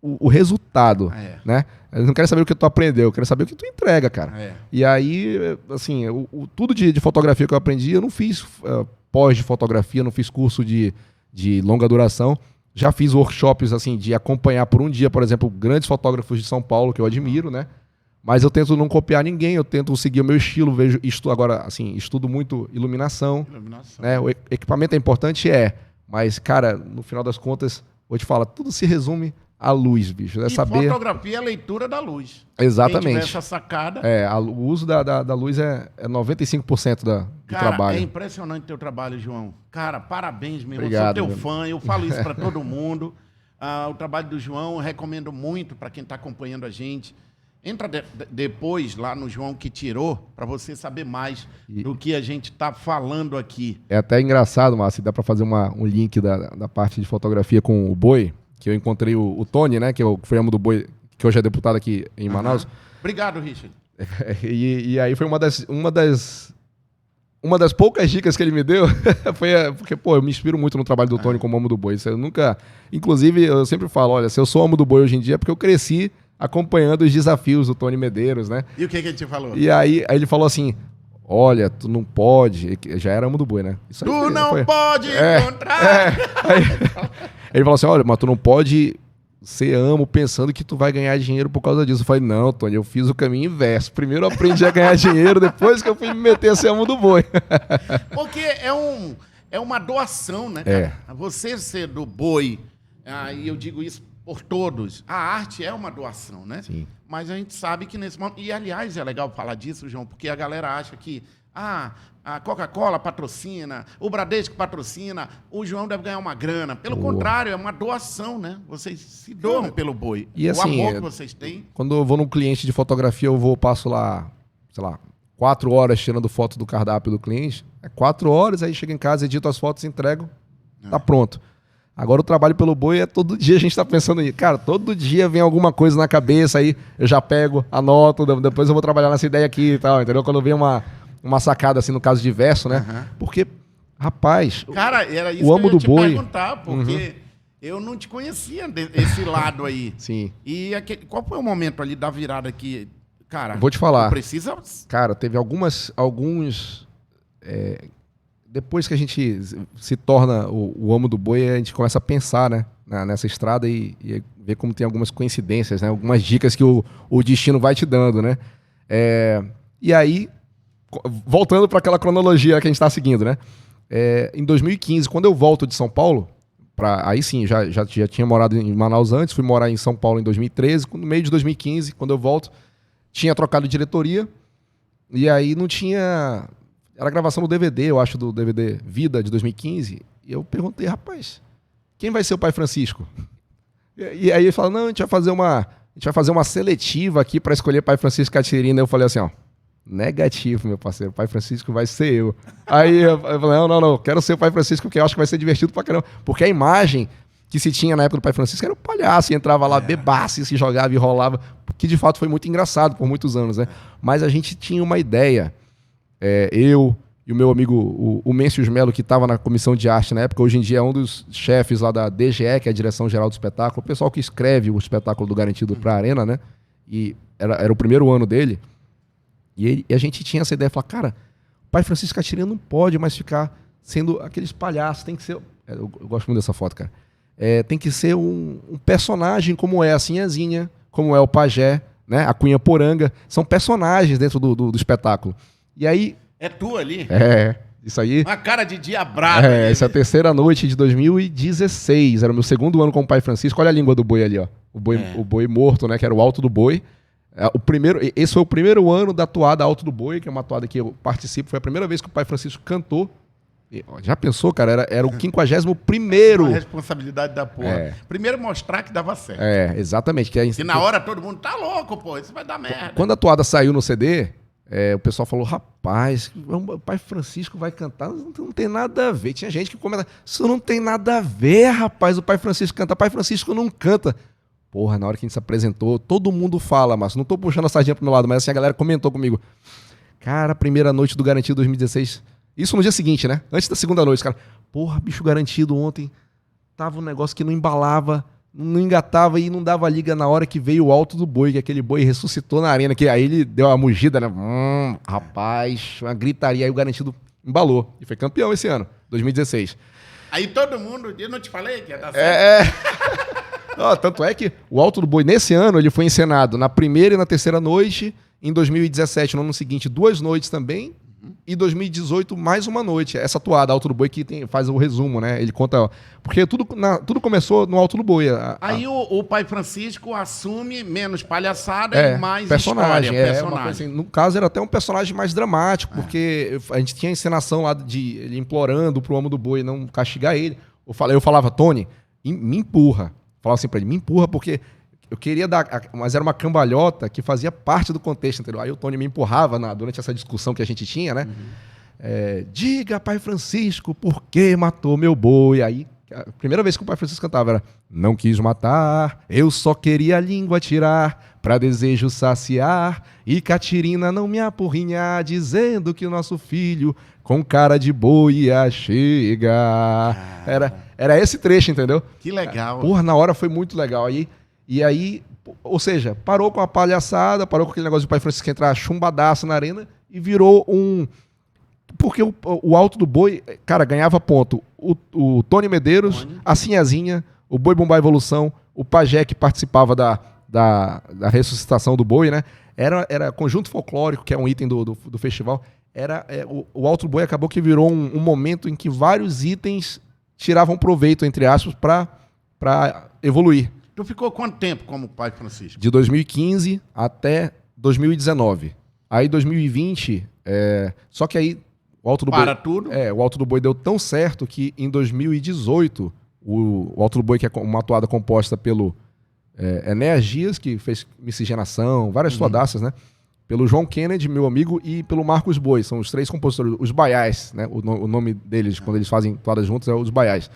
o resultado, né? Eles não querem saber o que tu aprendeu, querem saber o que tu entrega, cara. E aí, assim, tudo de fotografia que eu aprendi, eu não fiz pós de fotografia, não fiz curso de longa duração. Já fiz workshops, assim, de acompanhar por um dia, por exemplo, grandes fotógrafos de São Paulo, que eu admiro, né? Mas eu tento não copiar ninguém, eu tento seguir o meu estilo, agora, assim, estudo muito iluminação. Né? O equipamento é importante, mas, cara, no final das contas, vou te falar, tudo se resume à luz, bicho. Fotografia é a leitura da luz. Exatamente. Quem tiver essa sacada... o uso da luz é 95% do trabalho. É impressionante o teu trabalho, João. Cara, parabéns mesmo. Obrigado, eu sou teu fã, eu falo isso para todo mundo. O trabalho do João eu recomendo muito para quem está acompanhando a gente. Entra depois lá no João que tirou, para você saber mais do que a gente está falando aqui. É até engraçado, Márcio, dá para fazer um link da parte de fotografia com o Boi, que eu encontrei o Tony, né, que foi amo do Boi, que hoje é deputado aqui em Manaus. Obrigado, Richard. E aí foi uma das poucas dicas que ele me deu, porque, pô, eu me inspiro muito no trabalho do Tony como amo do Boi. Eu nunca... Inclusive, eu sempre falo, olha, se eu sou amo do Boi hoje em dia é porque eu cresci acompanhando os desafios do Tony Medeiros, né? E o que ele te falou? E aí ele falou assim, olha, tu não pode... Já era amo do Boi, né? Tu não pode encontrar... Ele falou assim, olha, mas tu não pode ser amo pensando que tu vai ganhar dinheiro por causa disso. Eu falei, não, Tony, eu fiz o caminho inverso. Primeiro eu aprendi a ganhar dinheiro, depois que eu fui me meter a ser amo do Boi. Porque é uma doação, né, cara? Você ser do Boi, e eu digo isso por todos, a arte é uma doação, né? Sim. Mas a gente sabe que nesse momento... E, aliás, é legal falar disso, João, porque a galera acha que a Coca-Cola patrocina, o Bradesco patrocina, o João deve ganhar uma grana. Pelo contrário, é uma doação, né? Vocês se doam pelo Boi. E assim, o amor que vocês têm... Quando eu vou num cliente de fotografia, passo lá, sei lá, 4 horas tirando foto do cardápio do cliente. 4 horas, aí chego em casa, edito as fotos, entrego, tá pronto. Agora o trabalho pelo Boi todo dia a gente tá pensando nisso. Cara, todo dia vem alguma coisa na cabeça, aí eu já pego, anoto, depois eu vou trabalhar nessa ideia aqui e tal, entendeu? Quando vem uma sacada, assim, no caso de verso, né? Porque, rapaz, cara, era isso o amo que eu ia do te Boi perguntar, porque eu não te conhecia desse lado aí. Sim. E qual foi o momento ali da virada que, cara... Vou te falar. Precisa... Cara, teve alguns... Depois que a gente se torna o amo do Boi, a gente começa a pensar, né, nessa estrada e ver como tem algumas coincidências, né, algumas dicas que o destino vai te dando, né. E aí, voltando para aquela cronologia que a gente está seguindo, né, em 2015, quando eu volto de São Paulo, aí sim, já tinha morado em Manaus antes, fui morar em São Paulo em 2013, no meio de 2015, quando eu volto, tinha trocado de diretoria, e aí não tinha... Era a gravação do DVD, eu acho, do DVD Vida, de 2015. E eu perguntei, rapaz, quem vai ser o Pai Francisco? E aí ele falou, não, a gente vai fazer uma seletiva aqui para escolher Pai Francisco Catirina. Eu falei assim, ó, negativo, meu parceiro, o Pai Francisco vai ser eu. Aí eu falei, não, quero ser o Pai Francisco porque eu acho que vai ser divertido pra caramba. Porque a imagem que se tinha na época do Pai Francisco era um palhaço, e entrava lá, bebasse, se jogava e rolava, que de fato foi muito engraçado por muitos anos, né? Mas a gente tinha uma ideia... eu e o meu amigo, o Mêncios Melo, que estava na comissão de arte na época, hoje em dia é um dos chefes lá da DGE, que é a Direção Geral do Espetáculo, o pessoal que escreve o espetáculo do Garantido para a Arena, né? E era o primeiro ano dele. E a gente tinha essa ideia, falar, cara, o Pai Francisco Catirina não pode mais ficar sendo aqueles palhaços, tem que ser... Eu gosto muito dessa foto, cara. Tem que ser um personagem como é a Sinhazinha, como é o Pajé, né? A Cunha Poranga, são personagens dentro do espetáculo. E aí... É tu ali? Isso aí... Uma cara de diabrado. Essa é a terceira noite de 2016. Era o meu segundo ano com o Pai Francisco. Olha a língua do boi ali, ó. O boi morto, né? Que era o alto do boi. Esse foi o primeiro ano da toada Alto do Boi, que é uma toada que eu participo. Foi a primeira vez que o Pai Francisco cantou. Já pensou, cara? Era o 51º. Uma responsabilidade da porra. É. Primeiro mostrar que dava certo. Exatamente. E na hora todo mundo tá louco, pô, isso vai dar merda. Quando a toada saiu no CD, o pessoal falou, rapaz, o Pai Francisco vai cantar, não tem nada a ver. Tinha gente que comenta, isso não tem nada a ver, rapaz, o Pai Francisco canta. Pai Francisco não canta. Porra, na hora que a gente se apresentou, todo mundo fala, mas não tô puxando a sardinha pro meu lado, mas assim, a galera comentou comigo. Cara, primeira noite do Garantido 2016... Isso no dia seguinte, né? Antes da segunda noite, cara. Porra, bicho garantido ontem. Tava um negócio que não embalava, não engatava e não dava liga na hora que veio o Alto do Boi, que aquele boi ressuscitou na arena. Que aí ele deu uma mugida, né? Rapaz, uma gritaria. Aí o garantido embalou. E foi campeão esse ano, 2016. Aí todo mundo... Eu não te falei que ia dar certo? Tanto é que o Alto do Boi, nesse ano, ele foi encenado na primeira e na terceira noite. Em 2017, no ano seguinte, 2 noites também. E 2018, mais uma noite. Essa toada, Alto do Boi, que faz o resumo, né? Ele conta... Porque tudo começou no Alto do Boi. Aí o Pai Francisco assume menos palhaçada e mais personagem. história. Uma coisa assim, no caso, era até um personagem mais dramático, porque a gente tinha a encenação lá de ele implorando pro Homem do Boi não castigar ele. Eu falava, Tony, me empurra. Falava assim pra ele, me empurra, porque... Eu queria dar... Mas era uma cambalhota que fazia parte do contexto, entendeu? Aí o Tony me empurrava durante essa discussão que a gente tinha, né? Diga, Pai Francisco, por que matou meu boi? Aí, a primeira vez que o Pai Francisco cantava era não quis matar, eu só queria a língua tirar, pra desejo saciar, e Catirina não me apurrinhar, dizendo que o nosso filho com cara de boi ia chegar. Era esse trecho, entendeu? Que legal. Porra, na hora foi muito legal. E aí, ou seja, parou com a palhaçada, parou com aquele negócio de Pai Francisco entrar chumbadaço na arena e virou um... Porque o Alto do Boi, cara, ganhava ponto. O Tony Medeiros, a Sinhazinha, o Boi Bumbá Evolução, o Pajé, que participava da ressuscitação do boi, né? Era conjunto folclórico, que é um item do festival. O Alto do Boi acabou que virou um momento em que vários itens tiravam proveito, entre aspas, para evoluir. Tu ficou quanto tempo como Pai Francisco? De 2015 até 2019. Aí 2020, só que aí o Alto do Boi... Para tudo? O Alto do Boi deu tão certo que em 2018, o Alto do Boi, que é uma toada composta pelo Enéas Dias, que fez Miscigenação, várias toadaças, né? Pelo João Kennedy, meu amigo, e pelo Marcos Boi. São os 3 compositores, os Baiais, né? O nome deles, quando eles fazem toadas juntos, é os Baiais.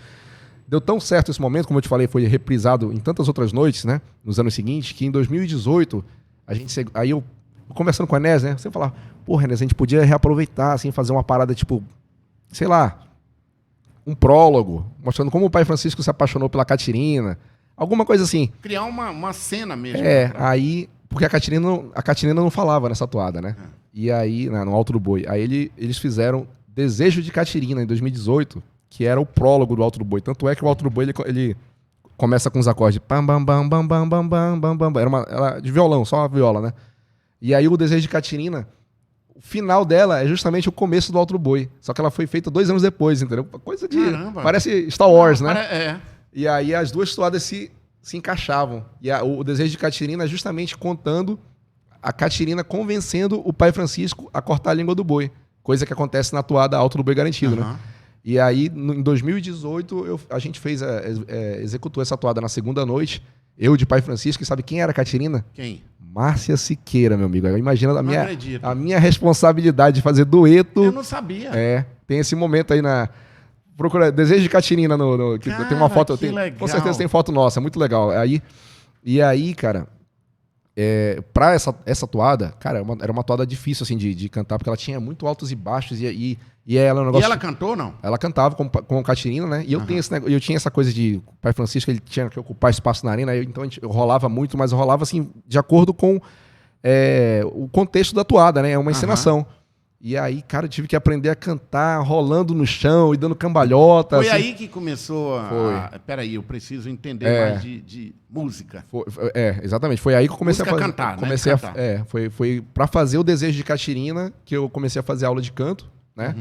Deu tão certo esse momento, como eu te falei, foi reprisado em tantas outras noites, né? Nos anos seguintes, que em 2018, aí eu conversando com a Enéas, né? Você falava, porra, Enéas, a gente podia reaproveitar, assim, fazer uma parada, tipo, sei lá, um prólogo, mostrando como o Pai Francisco se apaixonou pela Catirina, alguma coisa assim. Criar uma cena mesmo. Aí, porque a Catirina não falava nessa toada, né? E aí, no Alto do Boi, aí eles fizeram Desejo de Catirina, em 2018, que era o prólogo do Alto do Boi. Tanto é que o Alto do Boi, ele começa com os acordes pam, bam, bam, bam, bam, bam, bam, bam, bam. Era de violão, só a viola, né? E aí o Desejo de Catirina, o final dela é justamente o começo do Alto do Boi. Só que ela foi feita 2 anos depois, entendeu? Coisa de... Caramba. Parece Star Wars, né? E aí as duas toadas se encaixavam. E o Desejo de Catirina é justamente contando a Catirina convencendo o Pai Francisco a cortar a língua do boi. Coisa que acontece na toada Alto do Boi Garantido, né? E aí, em 2018, a gente executou essa toada na segunda noite. Eu de Pai Francisco, e sabe quem era a Catirina? Quem? Márcia Siqueira, meu amigo. Imagina a minha responsabilidade de fazer dueto. Eu não sabia. Tem esse momento aí Procura Desejo de Catirina que cara, tem uma foto. legal. Com certeza tem foto nossa, muito legal. E aí, cara, pra essa toada, cara, era uma toada difícil assim de cantar, porque ela tinha muito altos e baixos e ela é um negócio. E ela cantou, não? Ela cantava com a Catirina, né? E eu tinha essa coisa de Pai Francisco, ele tinha que ocupar espaço na arena, então eu rolava muito, mas eu rolava assim, de acordo com o contexto da toada, né? É uma encenação. E aí, cara, eu tive que aprender a cantar rolando no chão e dando cambalhota. Foi assim. aí que começou Peraí, eu preciso entender mais de música. Exatamente. Foi aí que eu comecei música a fazer. Cantar, comecei né? Foi pra fazer o Desejo de Catirina que eu comecei a fazer aula de canto, né?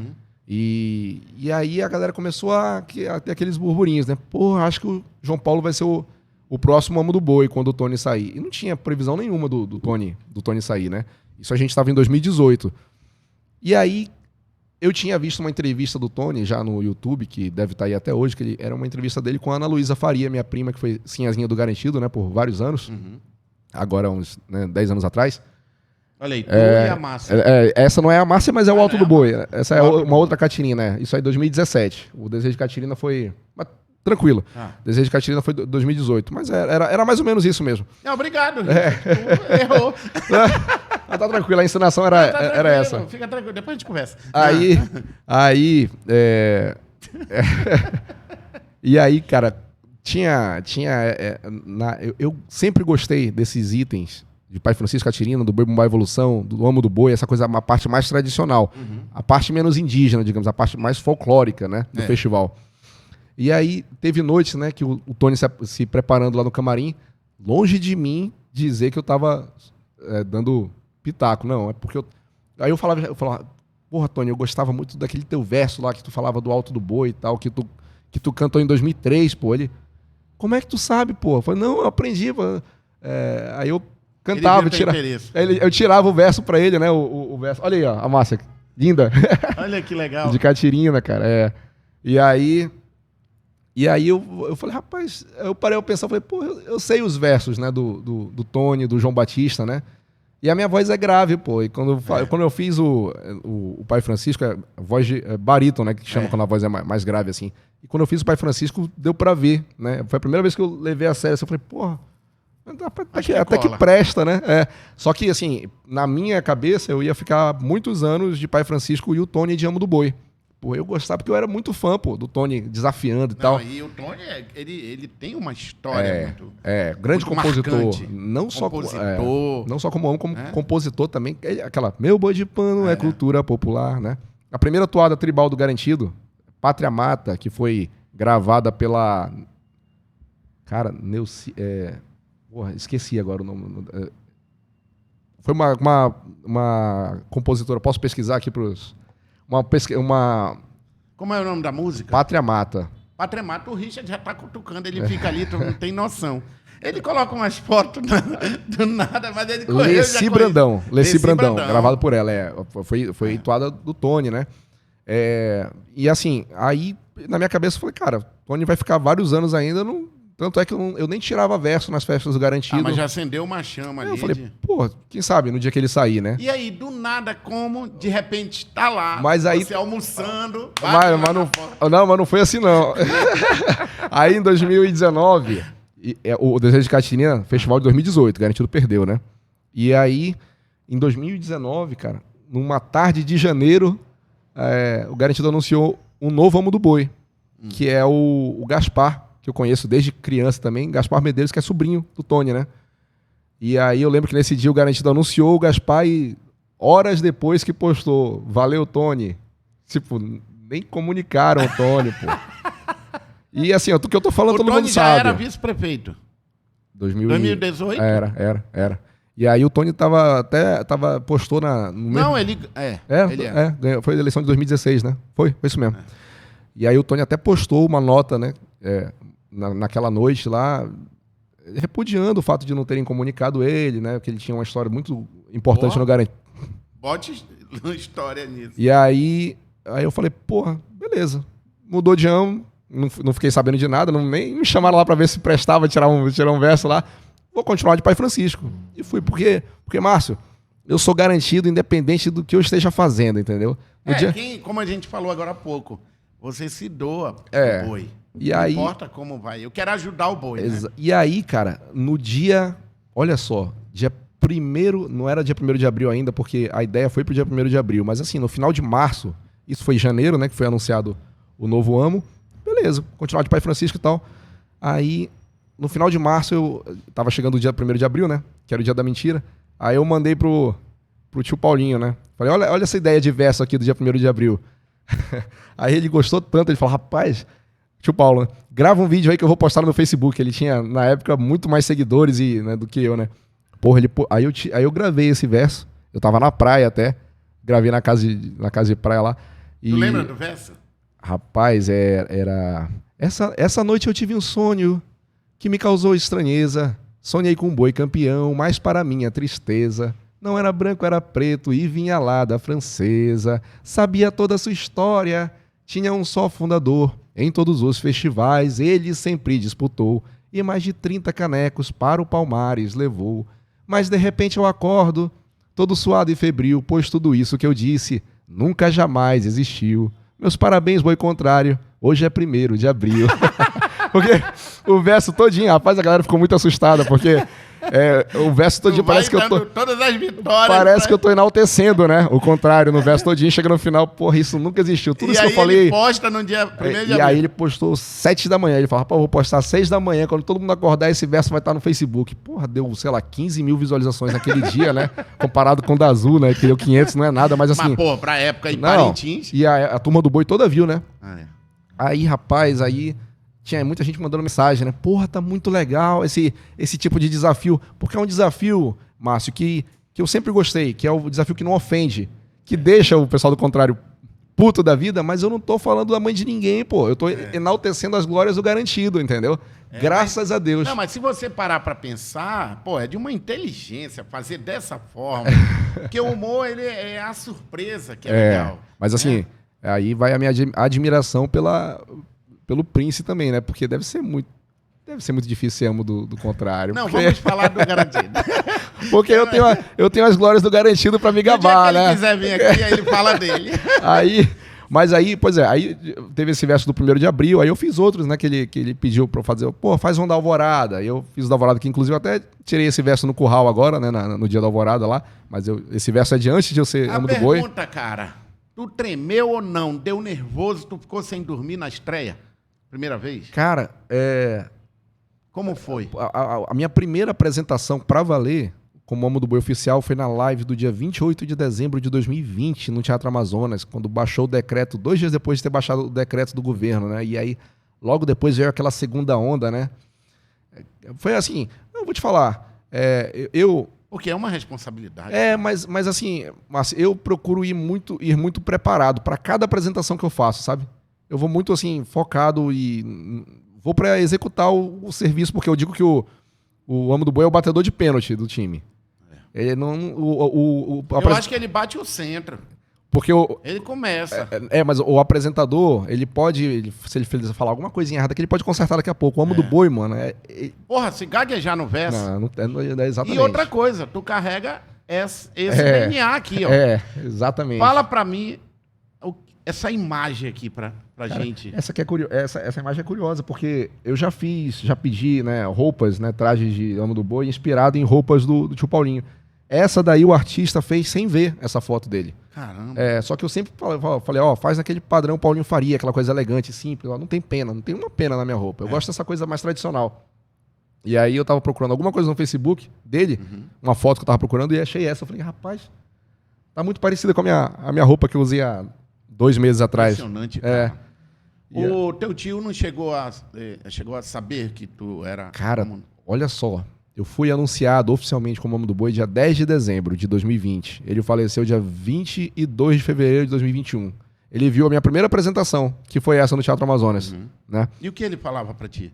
E aí a galera começou a ter aqueles burburinhos, né? Pô, acho que o João Paulo vai ser o o próximo Amo do Boi, quando o Tony sair. E não tinha previsão nenhuma do Tony sair, né? Isso a gente estava em 2018. E aí, eu tinha visto uma entrevista do Tony já no YouTube, que deve estar aí até hoje, que era uma entrevista dele com a Ana Luísa Faria, minha prima, que foi Sinhazinha do Garantido, né? Por vários anos. Agora, uns 10 anos atrás. Olha aí, tu e a Márcia. Essa não é a Márcia, mas é o Alto do Boi. Essa é Alto uma outra Catirina, Isso aí 2017. O Desejo de Catirina foi... Mas, tranquilo. Desejo de Catirina foi 2018. Mas era mais ou menos isso mesmo. Obrigado. Tu errou. Mas tá tranquilo, a encenação era essa. Fica tranquilo, depois a gente conversa. E aí, cara, eu sempre gostei desses itens de Pai Francisco Catirina, do Boi Bumbá Evolução, do Amo do Boi, essa coisa, uma parte mais tradicional. A parte menos indígena, digamos, a parte mais folclórica, né, do festival. E aí, teve noites, né, que o Tony se preparando lá no camarim, longe de mim dizer que eu tava dando pitaco. Não, é porque Aí eu falava, porra, Tony, eu gostava muito daquele teu verso lá, que tu falava do Alto do Boi e tal, que tu cantou em 2003, pô. Ele, como é que tu sabe, pô? Eu falei, não, eu aprendi, pô. Aí eu cantava, eu tirava o verso pra ele, né, o verso. Olha aí, ó, a Márcia, linda. Olha que legal. De Catirina, cara, E aí eu falei, rapaz, eu parei a pensar, falei, pô, eu sei os versos, né, do Tony, do João Batista, né? E a minha voz é grave, pô. E quando eu fiz o Pai Francisco, a voz de barítono, né, que chama quando a voz é mais grave, assim. E quando eu fiz o Pai Francisco, deu pra ver, né? Foi a primeira vez que eu levei a sério, assim, eu falei, porra, até que presta, né? Só que, assim, na minha cabeça, eu ia ficar muitos anos de Pai Francisco e o Tony de Amo do Boi. Pô, eu gostava porque eu era muito fã, pô, do Tony desafiando e tal. E o Tony, ele tem uma história muito... grande muito compositor. Marcante. Não só como homem, como É? compositor também. Aquela, meu boi de pano é cultura popular, né? A primeira toada tribal do Garantido, Pátria Mata, que foi gravada pela... Cara, porra, esqueci agora o nome. Foi uma compositora, posso pesquisar aqui pros... Como é o nome da música? Pátria Mata. Pátria Mata, o Richard já tá cutucando, ele fica ali, tu não tem noção. Ele coloca umas fotos do nada, mas ele correu. Leci Brandão, gravado por ela. Foi toada do Tony, né? E assim, aí na minha cabeça eu falei, cara, Tony vai ficar vários anos ainda, tanto é que eu nem tirava verso nas festas do Garantido. Mas já acendeu uma chama ali. Eu falei, pô, quem sabe no dia que ele sair, né? E aí, do nada, como de repente tá lá, mas aí, você almoçando. Mas não foi assim, não. Aí em 2019, o Desejo de Catirina, festival de 2018, Garantido perdeu, né? E aí, em 2019, cara, numa tarde de janeiro, o Garantido anunciou um novo Amo do Boi, que é o Gaspar, que eu conheço desde criança também, Gaspar Medeiros, que é sobrinho do Tony, né? E aí eu lembro que nesse dia o Garantido anunciou o Gaspar e horas depois que postou, valeu, Tony. Tipo, nem comunicaram o Tony, pô. E assim, o que eu tô falando, todo mundo sabe. O Tony já era vice-prefeito. 2018? Era. E aí o Tony postou no Não, ele foi a eleição de 2016, né? Foi isso mesmo. E aí o Tony até postou uma nota, né? Naquela noite lá, repudiando o fato de não terem comunicado ele, né? Porque ele tinha uma história muito importante no Garantido. Bote história nisso. E aí eu falei, porra, beleza. Mudou de amo, não fiquei sabendo de nada, nem me chamaram lá pra ver se prestava tirar um verso lá. Vou continuar de Pai Francisco. E fui, porque Márcio, eu sou garantido independente do que eu esteja fazendo, entendeu? Como a gente falou agora há pouco, você se doa pro boi. Não importa como vai. Eu quero ajudar o boi, né? E aí, cara, no dia... Olha só, dia 1º... Não era dia 1º de abril ainda, porque a ideia foi pro dia 1º de abril. Mas assim, no final de março, isso foi em janeiro, né? Que foi anunciado o novo amo. Beleza, continuar de Pai Francisco e tal. Aí, no final de março, eu tava chegando o dia 1º de abril, né? Que era o dia da mentira. Aí eu mandei pro tio Paulinho, né? Falei, olha essa ideia de verso aqui do dia 1º de abril. Aí ele gostou tanto, ele falou, rapaz... Tio Paulo, né? Grava um vídeo aí que eu vou postar no Facebook. Ele tinha, na época, muito mais seguidores do que eu, né? Porra, aí eu gravei esse verso. Eu tava na praia até. Gravei na casa de praia lá. Tu lembra do verso? Rapaz, era... Essa noite eu tive um sonho que me causou estranheza. Sonhei com um boi campeão, mas para minha tristeza, não era branco, era preto e vinha lá da francesa. Sabia toda a sua história, tinha um só fundador. Em todos os festivais ele sempre disputou e mais de 30 canecos para o Palmares levou. Mas de repente eu acordo, todo suado e febril, pois tudo isso que eu disse nunca jamais existiu. Meus parabéns, boi contrário, hoje é 1º de abril. Porque o verso todinho, rapaz, a galera ficou muito assustada, porque o verso todinho parece que eu tô... todas as vitórias. Parece que eu tô enaltecendo, né? O contrário, no verso todinho, chega no final, porra, isso nunca existiu. Tudo E isso aí que eu falei... ele posta no dia 1º de abril. E aí ele postou 7 da manhã. Ele falou, rapaz, eu vou postar 6 da manhã. Quando todo mundo acordar, esse verso vai estar no Facebook. Porra, deu, sei lá, 15 mil visualizações naquele dia, né? Comparado com o da Azul, né? Que deu 500, não é nada, mas assim... Mas, pô, pra época em não, Parintins... E a turma do boi toda viu, né? Ah, é. Aí, rapaz, tinha muita gente mandando mensagem, né? Porra, tá muito legal esse tipo de desafio. Porque é um desafio, Márcio, que eu sempre gostei, que é o desafio que não ofende, que deixa o pessoal do contrário puto da vida, mas eu não tô falando da mãe de ninguém, pô. Eu tô enaltecendo as glórias do garantido, entendeu? Graças a Deus. Não, mas se você parar pra pensar, pô, é de uma inteligência fazer dessa forma. Porque o humor, ele é a surpresa que é legal. Mas assim, aí vai a minha admiração pelo Prince também, né? Porque deve ser muito difícil ser amo do contrário. Não, porque... vamos falar do garantido. Porque eu tenho as glórias do garantido pra me gabar, né? Se ele quiser vir aqui, aí ele fala dele. Pois é, aí teve esse verso do 1º de abril, aí eu fiz outros, né, que ele pediu pra eu fazer, pô, faz um da Alvorada, aí eu fiz o da Alvorada, que inclusive eu até tirei esse verso no curral agora, né, no dia da Alvorada lá, mas esse verso é de antes de eu ser amo do boi. Pergunta, cara, tu tremeu ou não? Deu nervoso, tu ficou sem dormir na estreia? Primeira vez? Cara, Como foi? A minha primeira apresentação pra valer como amo do boi oficial foi na live do dia 28 de dezembro de 2020, no Teatro Amazonas, quando baixou o decreto, 2 dias depois de ter baixado o decreto do governo, né? E aí, logo depois veio aquela segunda onda, né? Foi assim, eu vou te falar, Porque é uma responsabilidade. Mas assim, eu procuro ir muito preparado para cada apresentação que eu faço, sabe? Eu vou muito assim, focado e vou para executar o serviço, porque eu digo que o amo do boi é o batedor de pênalti do time. Ele não, eu acho que ele bate o centro. Porque ele começa. Mas o apresentador, ele pode, se ele falar alguma coisinha errada, que ele pode consertar daqui a pouco. O amo do boi, mano, Porra, se gaguejar no verso. Não é exatamente. E outra coisa, tu carrega esse DNA aqui, ó. Exatamente. Fala pra mim essa imagem aqui pra gente. Essa imagem é curiosa, porque eu já pedi, né, roupas, né, trajes de amo do boi, inspirado em roupas do tio Paulinho. Essa daí o artista fez sem ver essa foto dele. Caramba. Só que eu sempre falei, ó, faz aquele padrão Paulinho Faria, aquela coisa elegante, simples. Ó, não tem uma pena na minha roupa. Eu gosto dessa coisa mais tradicional. E aí eu tava procurando alguma coisa no Facebook dele, uma foto que eu tava procurando, e achei essa. Eu falei, rapaz, tá muito parecida com a minha roupa que eu usei há 2 meses atrás. Impressionante, cara. O teu tio não chegou a saber que tu era... Cara, olha só. Eu fui anunciado oficialmente como amo do boi dia 10 de dezembro de 2020. Ele faleceu dia 22 de fevereiro de 2021. Ele viu a minha primeira apresentação, que foi essa no Teatro Amazonas. Né? E o que ele falava pra ti?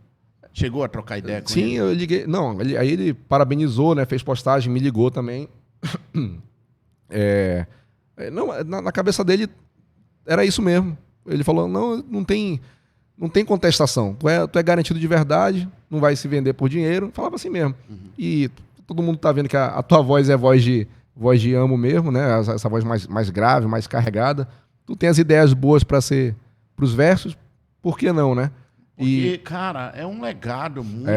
Chegou a trocar ideia com ele? Sim, eu liguei. Não, aí ele parabenizou, né? Fez postagem, me ligou também. Na cabeça dele era isso mesmo. Ele falou, não tem contestação. Tu é garantido de verdade, não vai se vender por dinheiro. Falava assim mesmo. E todo mundo tá vendo que a tua voz é voz de amo mesmo, né? Essa voz mais grave, mais carregada. Tu tem as ideias boas para ser pros versos, por que não, né? Porque, cara, é um legado muito...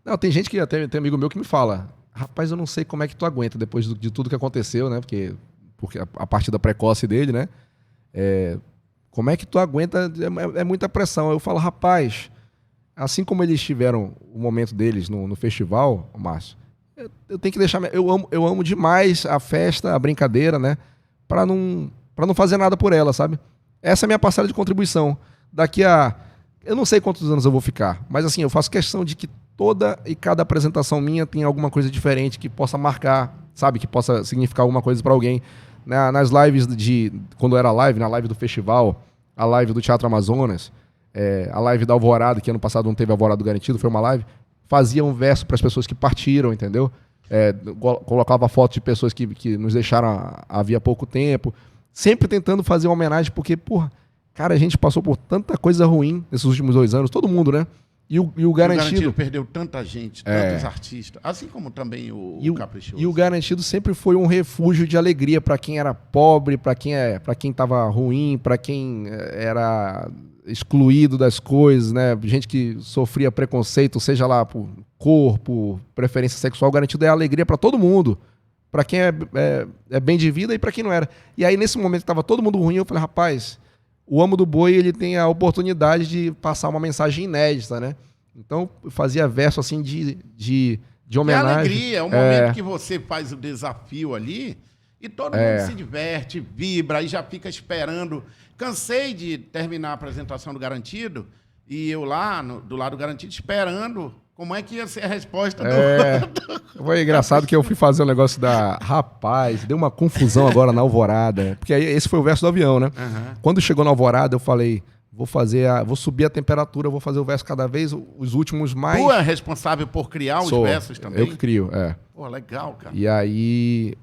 Não, tem gente que até tem amigo meu que me fala, rapaz, eu não sei como é que tu aguenta depois de tudo que aconteceu, né? Porque a partida precoce dele, né? Como é que tu aguenta? É muita pressão. Eu falo, rapaz, assim como eles tiveram o momento deles no festival, Márcio, eu tenho que deixar... Eu amo demais a festa, a brincadeira, né? Pra não fazer nada por ela, sabe? Essa é a minha parcela de contribuição. Daqui a... Eu não sei quantos anos eu vou ficar, mas assim, eu faço questão de que toda e cada apresentação minha tenha alguma coisa diferente que possa marcar, sabe? Que possa significar alguma coisa pra alguém. Nas lives quando era live, na live do festival, a live do Teatro Amazonas, a live da Alvorada, que ano passado não teve Alvorada do Garantido, foi uma live, fazia um verso para as pessoas que partiram, entendeu? Colocava fotos de pessoas que nos deixaram havia pouco tempo. Sempre tentando fazer uma homenagem, porque, porra, cara, a gente passou por tanta coisa ruim nesses últimos 2 anos, todo mundo, né? E o Garantido perdeu tanta gente, tantos artistas, assim como também o Caprichoso. E o Garantido sempre foi um refúgio de alegria para quem era pobre, para quem estava ruim, para quem era excluído das coisas, né? Gente que sofria preconceito, seja lá por corpo, preferência sexual. O Garantido é alegria para todo mundo, para quem é bem de vida e para quem não era. E aí, nesse momento que estava todo mundo ruim, eu falei, rapaz, o Amo do Boi, ele tem a oportunidade de passar uma mensagem inédita, né? Então, eu fazia verso, assim, de homenagem. É alegria, é o momento que você faz o desafio ali e todo mundo se diverte, vibra e já fica esperando. Cansei de terminar a apresentação do Garantido e eu lá, do lado do Garantido, esperando como é que ia ser a resposta do... Foi engraçado que eu fui fazer um negócio da... Rapaz, deu uma confusão agora na Alvorada. Porque aí, esse foi o verso do avião, né? Uhum. Quando chegou na Alvorada, eu falei... Vou subir a temperatura, vou fazer o verso cada vez, os últimos mais... Tu é responsável por criar os versos também? Eu que crio, Pô, legal, cara. E aí...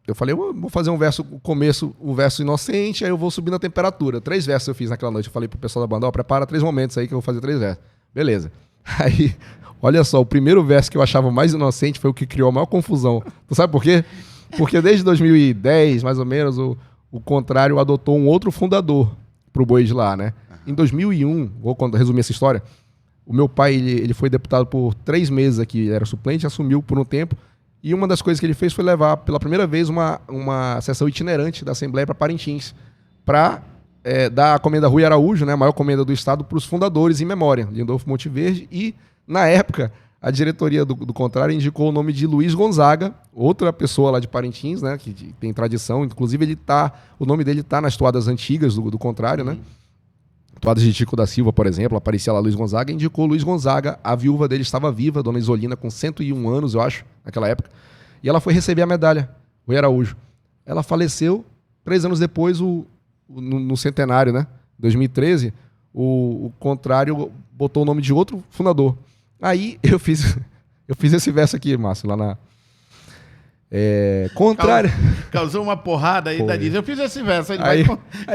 Eu falei, vou fazer um verso, o começo, o verso inocente, aí eu vou subir na temperatura. 3 versos eu fiz naquela noite. Eu falei pro pessoal da banda, prepara 3 momentos aí que eu vou fazer 3 versos. Beleza. Aí... Olha só, o primeiro verso que eu achava mais inocente foi o que criou a maior confusão. Tu sabe por quê? Porque desde 2010, mais ou menos, o Contrário adotou um outro fundador pro Boi de lá, né? Em 2001, vou resumir essa história, o meu pai, ele foi deputado por 3 meses aqui, era suplente, assumiu por um tempo, e uma das coisas que ele fez foi levar, pela primeira vez, uma sessão itinerante da Assembleia para Parintins, para dar a comenda Rui Araújo, né, a maior comenda do Estado, para os fundadores em memória, Lindolfo Monteverde, e na época, a diretoria do Contrário indicou o nome de Luiz Gonzaga, outra pessoa lá de Parintins, né, que tem tradição. Inclusive, o nome dele está nas toadas antigas do Contrário, né? Toadas de Tico da Silva, por exemplo, aparecia lá Luiz Gonzaga, indicou Luiz Gonzaga. A viúva dele estava viva, Dona Isolina, com 101 anos, eu acho, naquela época. E ela foi receber a medalha, Rui Araújo. Ela faleceu 3 anos depois, no centenário, né? 2013, o Contrário botou o nome de outro fundador. Aí eu fiz esse verso aqui, Márcio, lá na... Contrário. Causou uma porrada aí da Diz. Eu fiz esse verso. Aí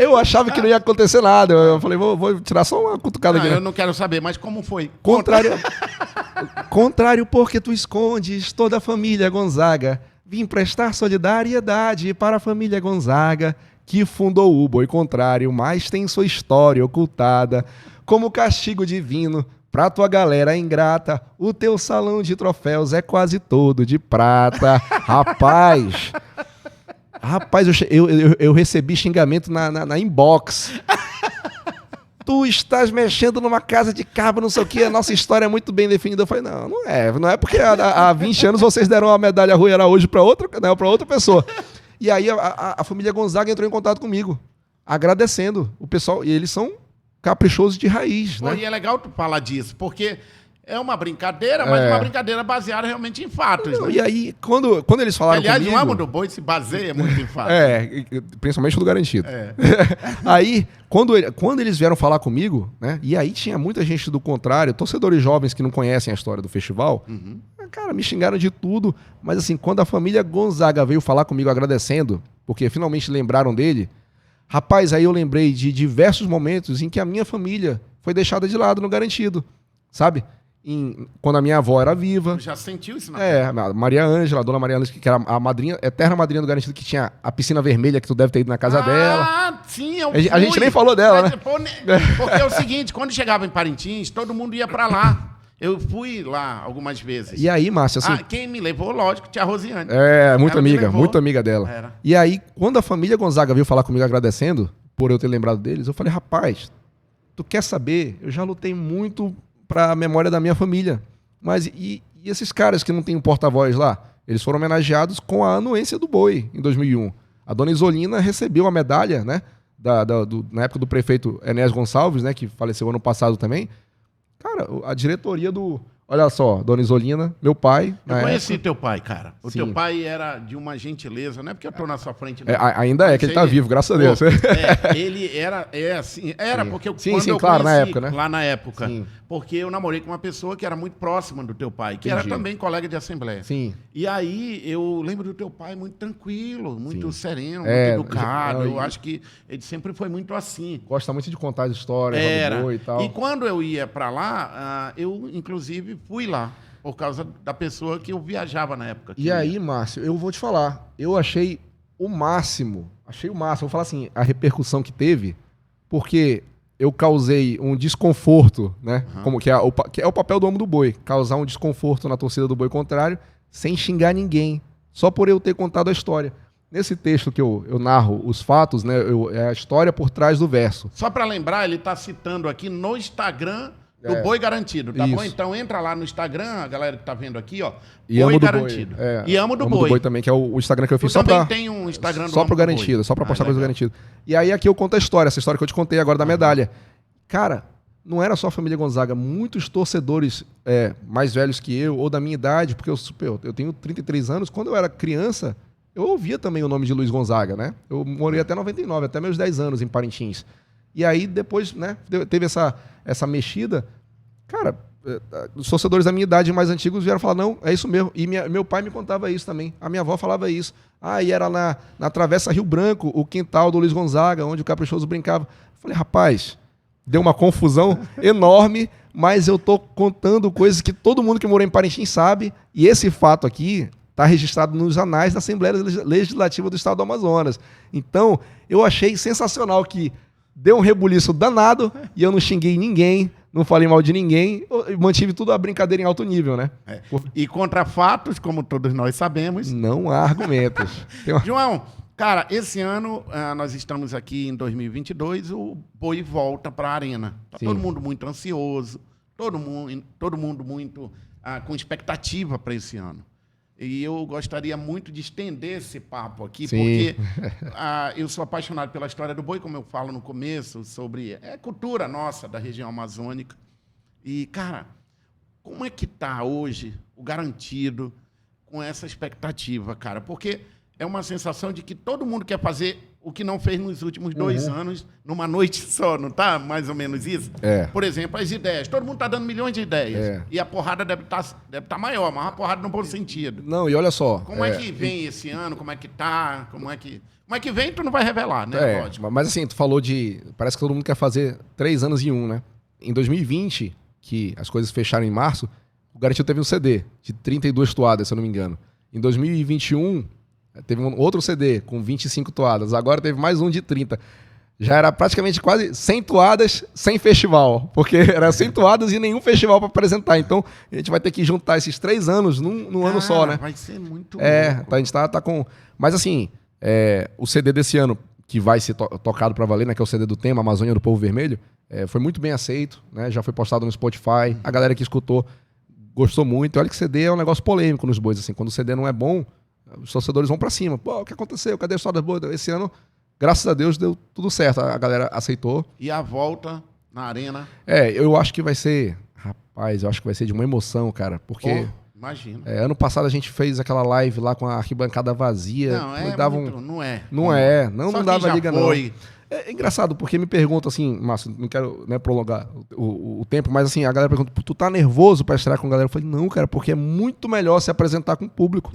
eu achava que não ia acontecer nada. Eu falei, vou tirar só uma cutucada aqui. Eu não quero saber, mas como foi? Contrário. Contrário porque tu escondes toda a família Gonzaga. Vim prestar solidariedade para a família Gonzaga, que fundou o Boi Contrário, mas tem sua história ocultada. Como castigo divino... Pra tua galera ingrata, o teu salão de troféus é quase todo de prata. Rapaz, eu recebi xingamento na inbox. Tu estás mexendo numa casa de cabra, não sei o quê, a nossa história é muito bem definida. Eu falei, não é porque há 20 anos vocês deram a medalha Rui Araújo para outra pessoa. E aí a família Gonzaga entrou em contato comigo, agradecendo o pessoal, e eles são... caprichoso de raiz, né? E é legal tu falar disso, porque é uma brincadeira, mas uma brincadeira baseada realmente em fatos. Não, né? E aí, quando eles falaram aliás, comigo... o Amo do Boi se baseia muito em fatos. Principalmente o do Garantido. Aí, quando eles vieram falar comigo, né? E aí tinha muita gente do Contrário, torcedores jovens que não conhecem a história do festival, cara, me xingaram de tudo, mas assim, quando a família Gonzaga veio falar comigo agradecendo, porque finalmente lembraram dele... Rapaz, aí eu lembrei de diversos momentos em que a minha família foi deixada de lado no Garantido, sabe? Quando a minha avó era viva. Já sentiu isso? A Maria Ângela, a Dona Maria Ângela, que era a madrinha, eterna madrinha do Garantido, que tinha a piscina vermelha que tu deve ter ido na casa dela. Ah, sim, eu fui. A gente nem falou dela, né? Porque é o seguinte, quando chegava em Parintins, todo mundo ia pra lá. Eu fui lá algumas vezes. E aí, Márcia, assim... quem me levou, lógico, tia Rosiane. Muito amiga dela. Era. E aí, quando a família Gonzaga veio falar comigo agradecendo, por eu ter lembrado deles, eu falei, rapaz, tu quer saber? Eu já lutei muito pra memória da minha família. Mas e esses caras que não tem um porta-voz lá? Eles foram homenageados com a anuência do Boi, em 2001. A Dona Isolina recebeu a medalha, né? Na época do prefeito Enéas Gonçalves, né? Que faleceu ano passado também. Cara, a diretoria Olha só, Dona Isolina, meu pai. Eu conheci teu pai, cara. O teu pai era de uma gentileza, não é porque eu tô na sua frente. Não. Ainda é, que ele tá vivo, graças a Deus. Ele era assim, porque quando eu claro, conheci, na época, né? lá na época, Sim. porque eu namorei com uma pessoa que era muito próxima do teu pai, que era também colega de assembleia. Sim. E aí eu lembro do teu pai muito tranquilo, muito sereno, muito É, educado. não, Eu acho que ele sempre foi muito assim. Gosta muito de contar as histórias do boi e tal. E quando eu ia pra lá, eu inclusive fui lá. Por causa da pessoa que eu viajava na época. E aí, Márcio, eu vou te falar. Eu achei o máximo. Vou falar assim, a repercussão que teve, porque eu causei um desconforto, né? Como que é o papel do homem do boi. Causar um desconforto na torcida do boi contrário, sem xingar ninguém. Só por eu ter contado a história. Nesse texto que eu narro os fatos, né? É a história por trás do verso. Só para lembrar, ele está citando aqui no Instagram do Boi Garantido, tá bom? Então entra lá no Instagram, a galera que tá vendo aqui, ó. E Boi amo do Garantido. Boi. E amo do Boi. Também, que é o Instagram que eu fiz só pra... tem um Instagram do só pro Garantido, só pra postar coisa do Garantido. E aí aqui eu conto a história, essa história que eu te contei agora da medalha. Cara, não era só a família Gonzaga, muitos torcedores mais velhos que eu, ou da minha idade, porque eu tenho 33 anos, quando eu era criança, eu ouvia também o nome de Luiz Gonzaga, né? Eu morei até 99, até meus 10 anos em Parintins. E aí depois, né, teve essa mexida. Cara, os torcedores da minha idade mais antigos vieram falar, não, é isso mesmo. E meu pai me contava isso também. A minha avó falava isso. E era na Travessa Rio Branco, o quintal do Luiz Gonzaga, onde o Caprichoso brincava. Eu falei, rapaz, deu uma confusão enorme, mas eu tô contando coisas que todo mundo que morou em Parintins sabe. E esse fato aqui está registrado nos anais da Assembleia Legislativa do Estado do Amazonas. Então, eu achei sensacional que deu um rebuliço danado e eu não xinguei ninguém, não falei mal de ninguém, eu mantive tudo a brincadeira em alto nível, né? E contra fatos, como todos nós sabemos... Não há argumentos. João, cara, esse ano, nós estamos aqui em 2022, o Boi volta para a arena. Tá todo mundo muito ansioso, todo mundo muito com expectativa para esse ano. E eu gostaria muito de estender esse papo aqui, porque eu sou apaixonado pela história do boi, como eu falo no começo, sobre cultura nossa da região amazônica. E, cara, como é que está hoje o Garantido com essa expectativa, cara? Porque é uma sensação de que todo mundo quer fazer o que não fez nos últimos 2 anos, numa noite só, não tá mais ou menos isso? Por exemplo, as ideias. Todo mundo tá dando milhões de ideias. E a porrada deve tá maior, mas uma porrada no bom sentido. Não, e olha só... Como é que vem esse ano? Como é que tá? Como é que vem, tu não vai revelar, né? Lógico. Mas assim, tu falou de... Parece que todo mundo quer fazer 3 anos em um, né? Em 2020, que as coisas fecharam em março, o Garantido teve um CD de 32 toadas, se eu não me engano. Em 2021... teve um outro CD com 25 toadas. Agora teve mais um de 30. Já era praticamente quase 100 toadas sem festival. Porque era 100 toadas e nenhum festival para apresentar. Então, a gente vai ter que juntar esses 3 anos num ano só, né? Vai ser muito louco. A gente tá com... Mas assim, o CD desse ano, que vai ser tocado para valer, né? Que é o CD do tema, Amazônia do Povo Vermelho, foi muito bem aceito, né? Já foi postado no Spotify. A galera que escutou gostou muito. Olha que CD é um negócio polêmico nos bois, assim. Quando o CD não é bom... Os torcedores vão pra cima. Pô, o que aconteceu? Cadê a história da boa? Esse ano, graças a Deus, deu tudo certo. A galera aceitou. E a volta na arena? Eu acho que vai ser... Rapaz, eu acho que vai ser de uma emoção, cara. Porque... imagina. Ano passado a gente fez aquela live lá com a arquibancada vazia. Não, não dava liga, não. É engraçado, porque me perguntam assim, Márcio, não quero prolongar o tempo, mas assim, a galera pergunta, tu tá nervoso pra estrear com a galera? Eu falei, não, cara, porque é muito melhor se apresentar com o público.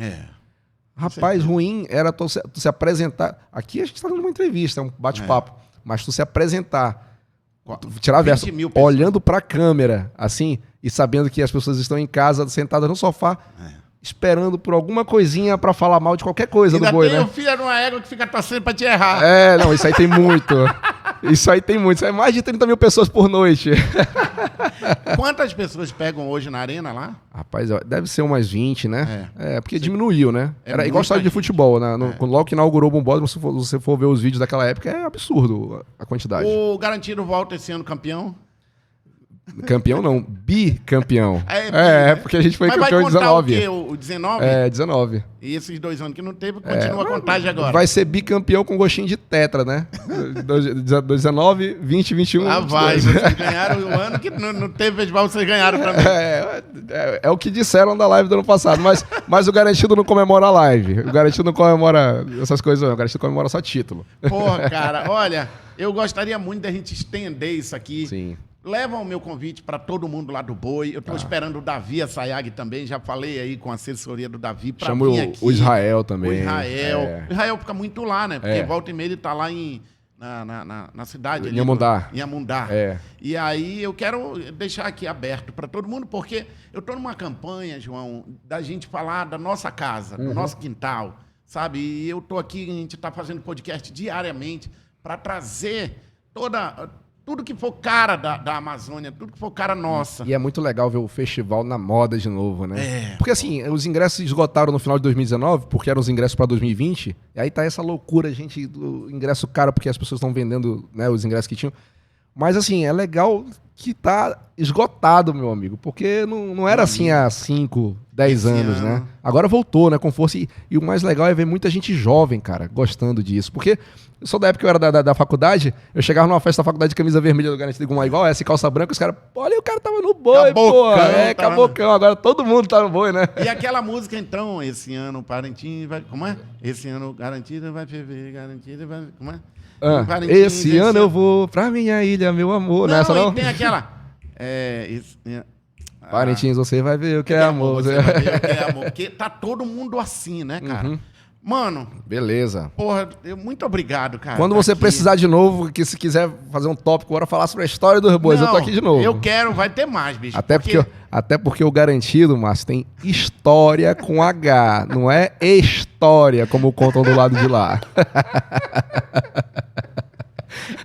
Rapaz, ruim era tu se apresentar. Aqui a gente está dando uma entrevista, é um bate-papo. Mas tu se apresentar, tirar verso, olhando para a câmera, assim, e sabendo que as pessoas estão em casa, sentadas no sofá, esperando por alguma coisinha para falar mal de qualquer coisa do boi, né? Ainda tem o filho de uma égua que fica torcendo para te errar. Não, isso aí tem muito. Isso aí tem muito. Isso é mais de 30 mil pessoas por noite. Quantas pessoas pegam hoje na arena lá? Rapaz, deve ser umas 20, né? Porque diminuiu, né? Era igual estádio de futebol, né? Logo que inaugurou o Bombódromo, se você for ver os vídeos daquela época, é absurdo a quantidade. O Garantido volta esse ano campeão? Campeão não, bicampeão. Porque a gente foi Mas campeão em vai contar 19. o quê? O 19? É, 19. E esses 2 anos que não teve, continua a contagem agora. Vai ser bicampeão com gostinho de tetra, né? 19, 20, 21. Ah, vai. 22. Vocês ganharam o ano que não teve festival, vocês ganharam também. É o que disseram da live do ano passado, mas o Garantido não comemora a live. O Garantido não comemora essas coisas, não. O Garantido comemora só título. Porra, cara, olha, eu gostaria muito da gente estender isso aqui. Sim. Leva o meu convite para todo mundo lá do Boi. Eu estou esperando o Davi Assayag também. Já falei aí com a assessoria do Davi para vir aqui. O Israel também. O Israel. O Israel fica muito lá, né? Porque volta e meia ele tá lá na cidade. Em Amundá. Em Amundá. E aí eu quero deixar aqui aberto para todo mundo, porque eu estou numa campanha, João, da gente falar da nossa casa, do nosso quintal, sabe? E eu estou aqui, a gente está fazendo podcast diariamente para trazer tudo que for cara da Amazônia, tudo que for cara nossa. E é muito legal ver o festival na moda de novo, né? Porque assim, os ingressos se esgotaram no final de 2019, porque eram os ingressos para 2020, e aí tá essa loucura, gente, do ingresso caro, porque as pessoas estão vendendo, né, os ingressos que tinham. Mas assim, é legal que tá esgotado, meu amigo, porque não era assim há 5, 10 anos, né? Agora voltou, né, com força. E o mais legal é ver muita gente jovem, cara, gostando disso. Porque eu sou da época que eu era da faculdade, eu chegava numa festa da faculdade de camisa vermelha do Garantido Gumá igual essa, e calça branca, os caras, olha, o cara tava no boi, pô. Cabocão, agora todo mundo tá no boi, né? E aquela música, então, esse ano, Parintins vai... Como é? Esse ano, Garantido vai ferver, Garantido vai... Como é? Esse ano eu vou pra minha ilha, meu amor. Não, nessa não? E tem aquela... Parintins, você vai ver o que é amor. Você vai ver o que é amor. Porque tá todo mundo assim, né, cara? Mano... Beleza. Porra, muito obrigado, cara. Quando você precisar de novo, que se quiser fazer um tópico agora, falar sobre a história dos bois, eu tô aqui de novo. Eu quero, vai ter mais, bicho. Até porque o Garantido, Márcio, tem história com H, não é história, como contam do lado de lá.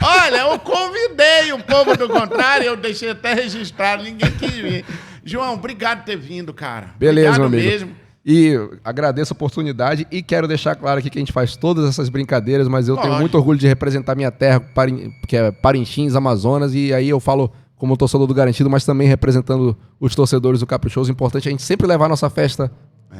Olha, eu convidei o povo do contrário, eu deixei até registrado, ninguém quis vir. João, obrigado por ter vindo, cara. Beleza, obrigado meu amigo. Mesmo. E agradeço a oportunidade e quero deixar claro aqui que a gente faz todas essas brincadeiras, mas eu tenho muito orgulho de representar minha terra, que é Parintins, Amazonas, e aí eu falo como torcedor do Garantido, mas também representando os torcedores do Caprichoso. Importante a gente sempre levar a nossa festa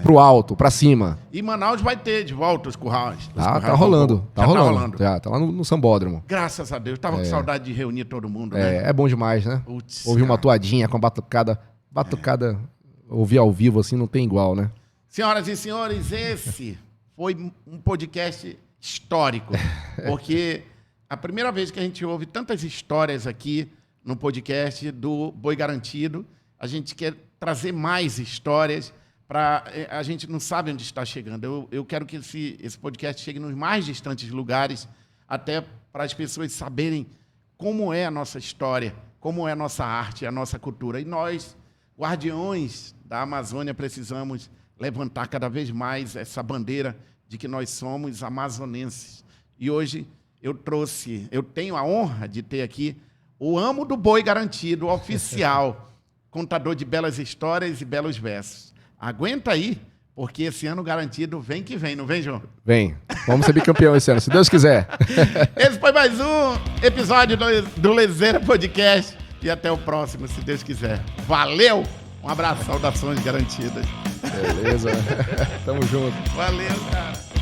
pro alto, pra cima. E Manaus vai ter de volta os currais. Tá rolando. Tá rolando. Já tá lá no Sambódromo. Graças a Deus. Tava com saudade de reunir todo mundo, né? É bom demais, né? Putz, ouvir uma toadinha com batucada. Ouvir ao vivo assim não tem igual, né? Senhoras e senhores, esse foi um podcast histórico, porque a primeira vez que a gente ouve tantas histórias aqui no podcast do Boi Garantido, a gente quer trazer mais histórias para... A gente não sabe onde está chegando. Eu quero que esse podcast chegue nos mais distantes lugares, até para as pessoas saberem como é a nossa história, como é a nossa arte, a nossa cultura. E nós, guardiões da Amazônia, precisamos levantar cada vez mais essa bandeira de que nós somos amazonenses. E hoje eu tenho a honra de ter aqui o Amo do Boi Garantido, oficial, contador de belas histórias e belos versos. Aguenta aí, porque esse ano Garantido vem que vem, não vem, João? Vem. Vamos ser bicampeão esse ano, se Deus quiser. Esse foi mais um episódio do Lezeira Podcast. E até o próximo, se Deus quiser. Valeu! Um abraço, saudações garantidas. Beleza. Tamo junto. Valeu, cara.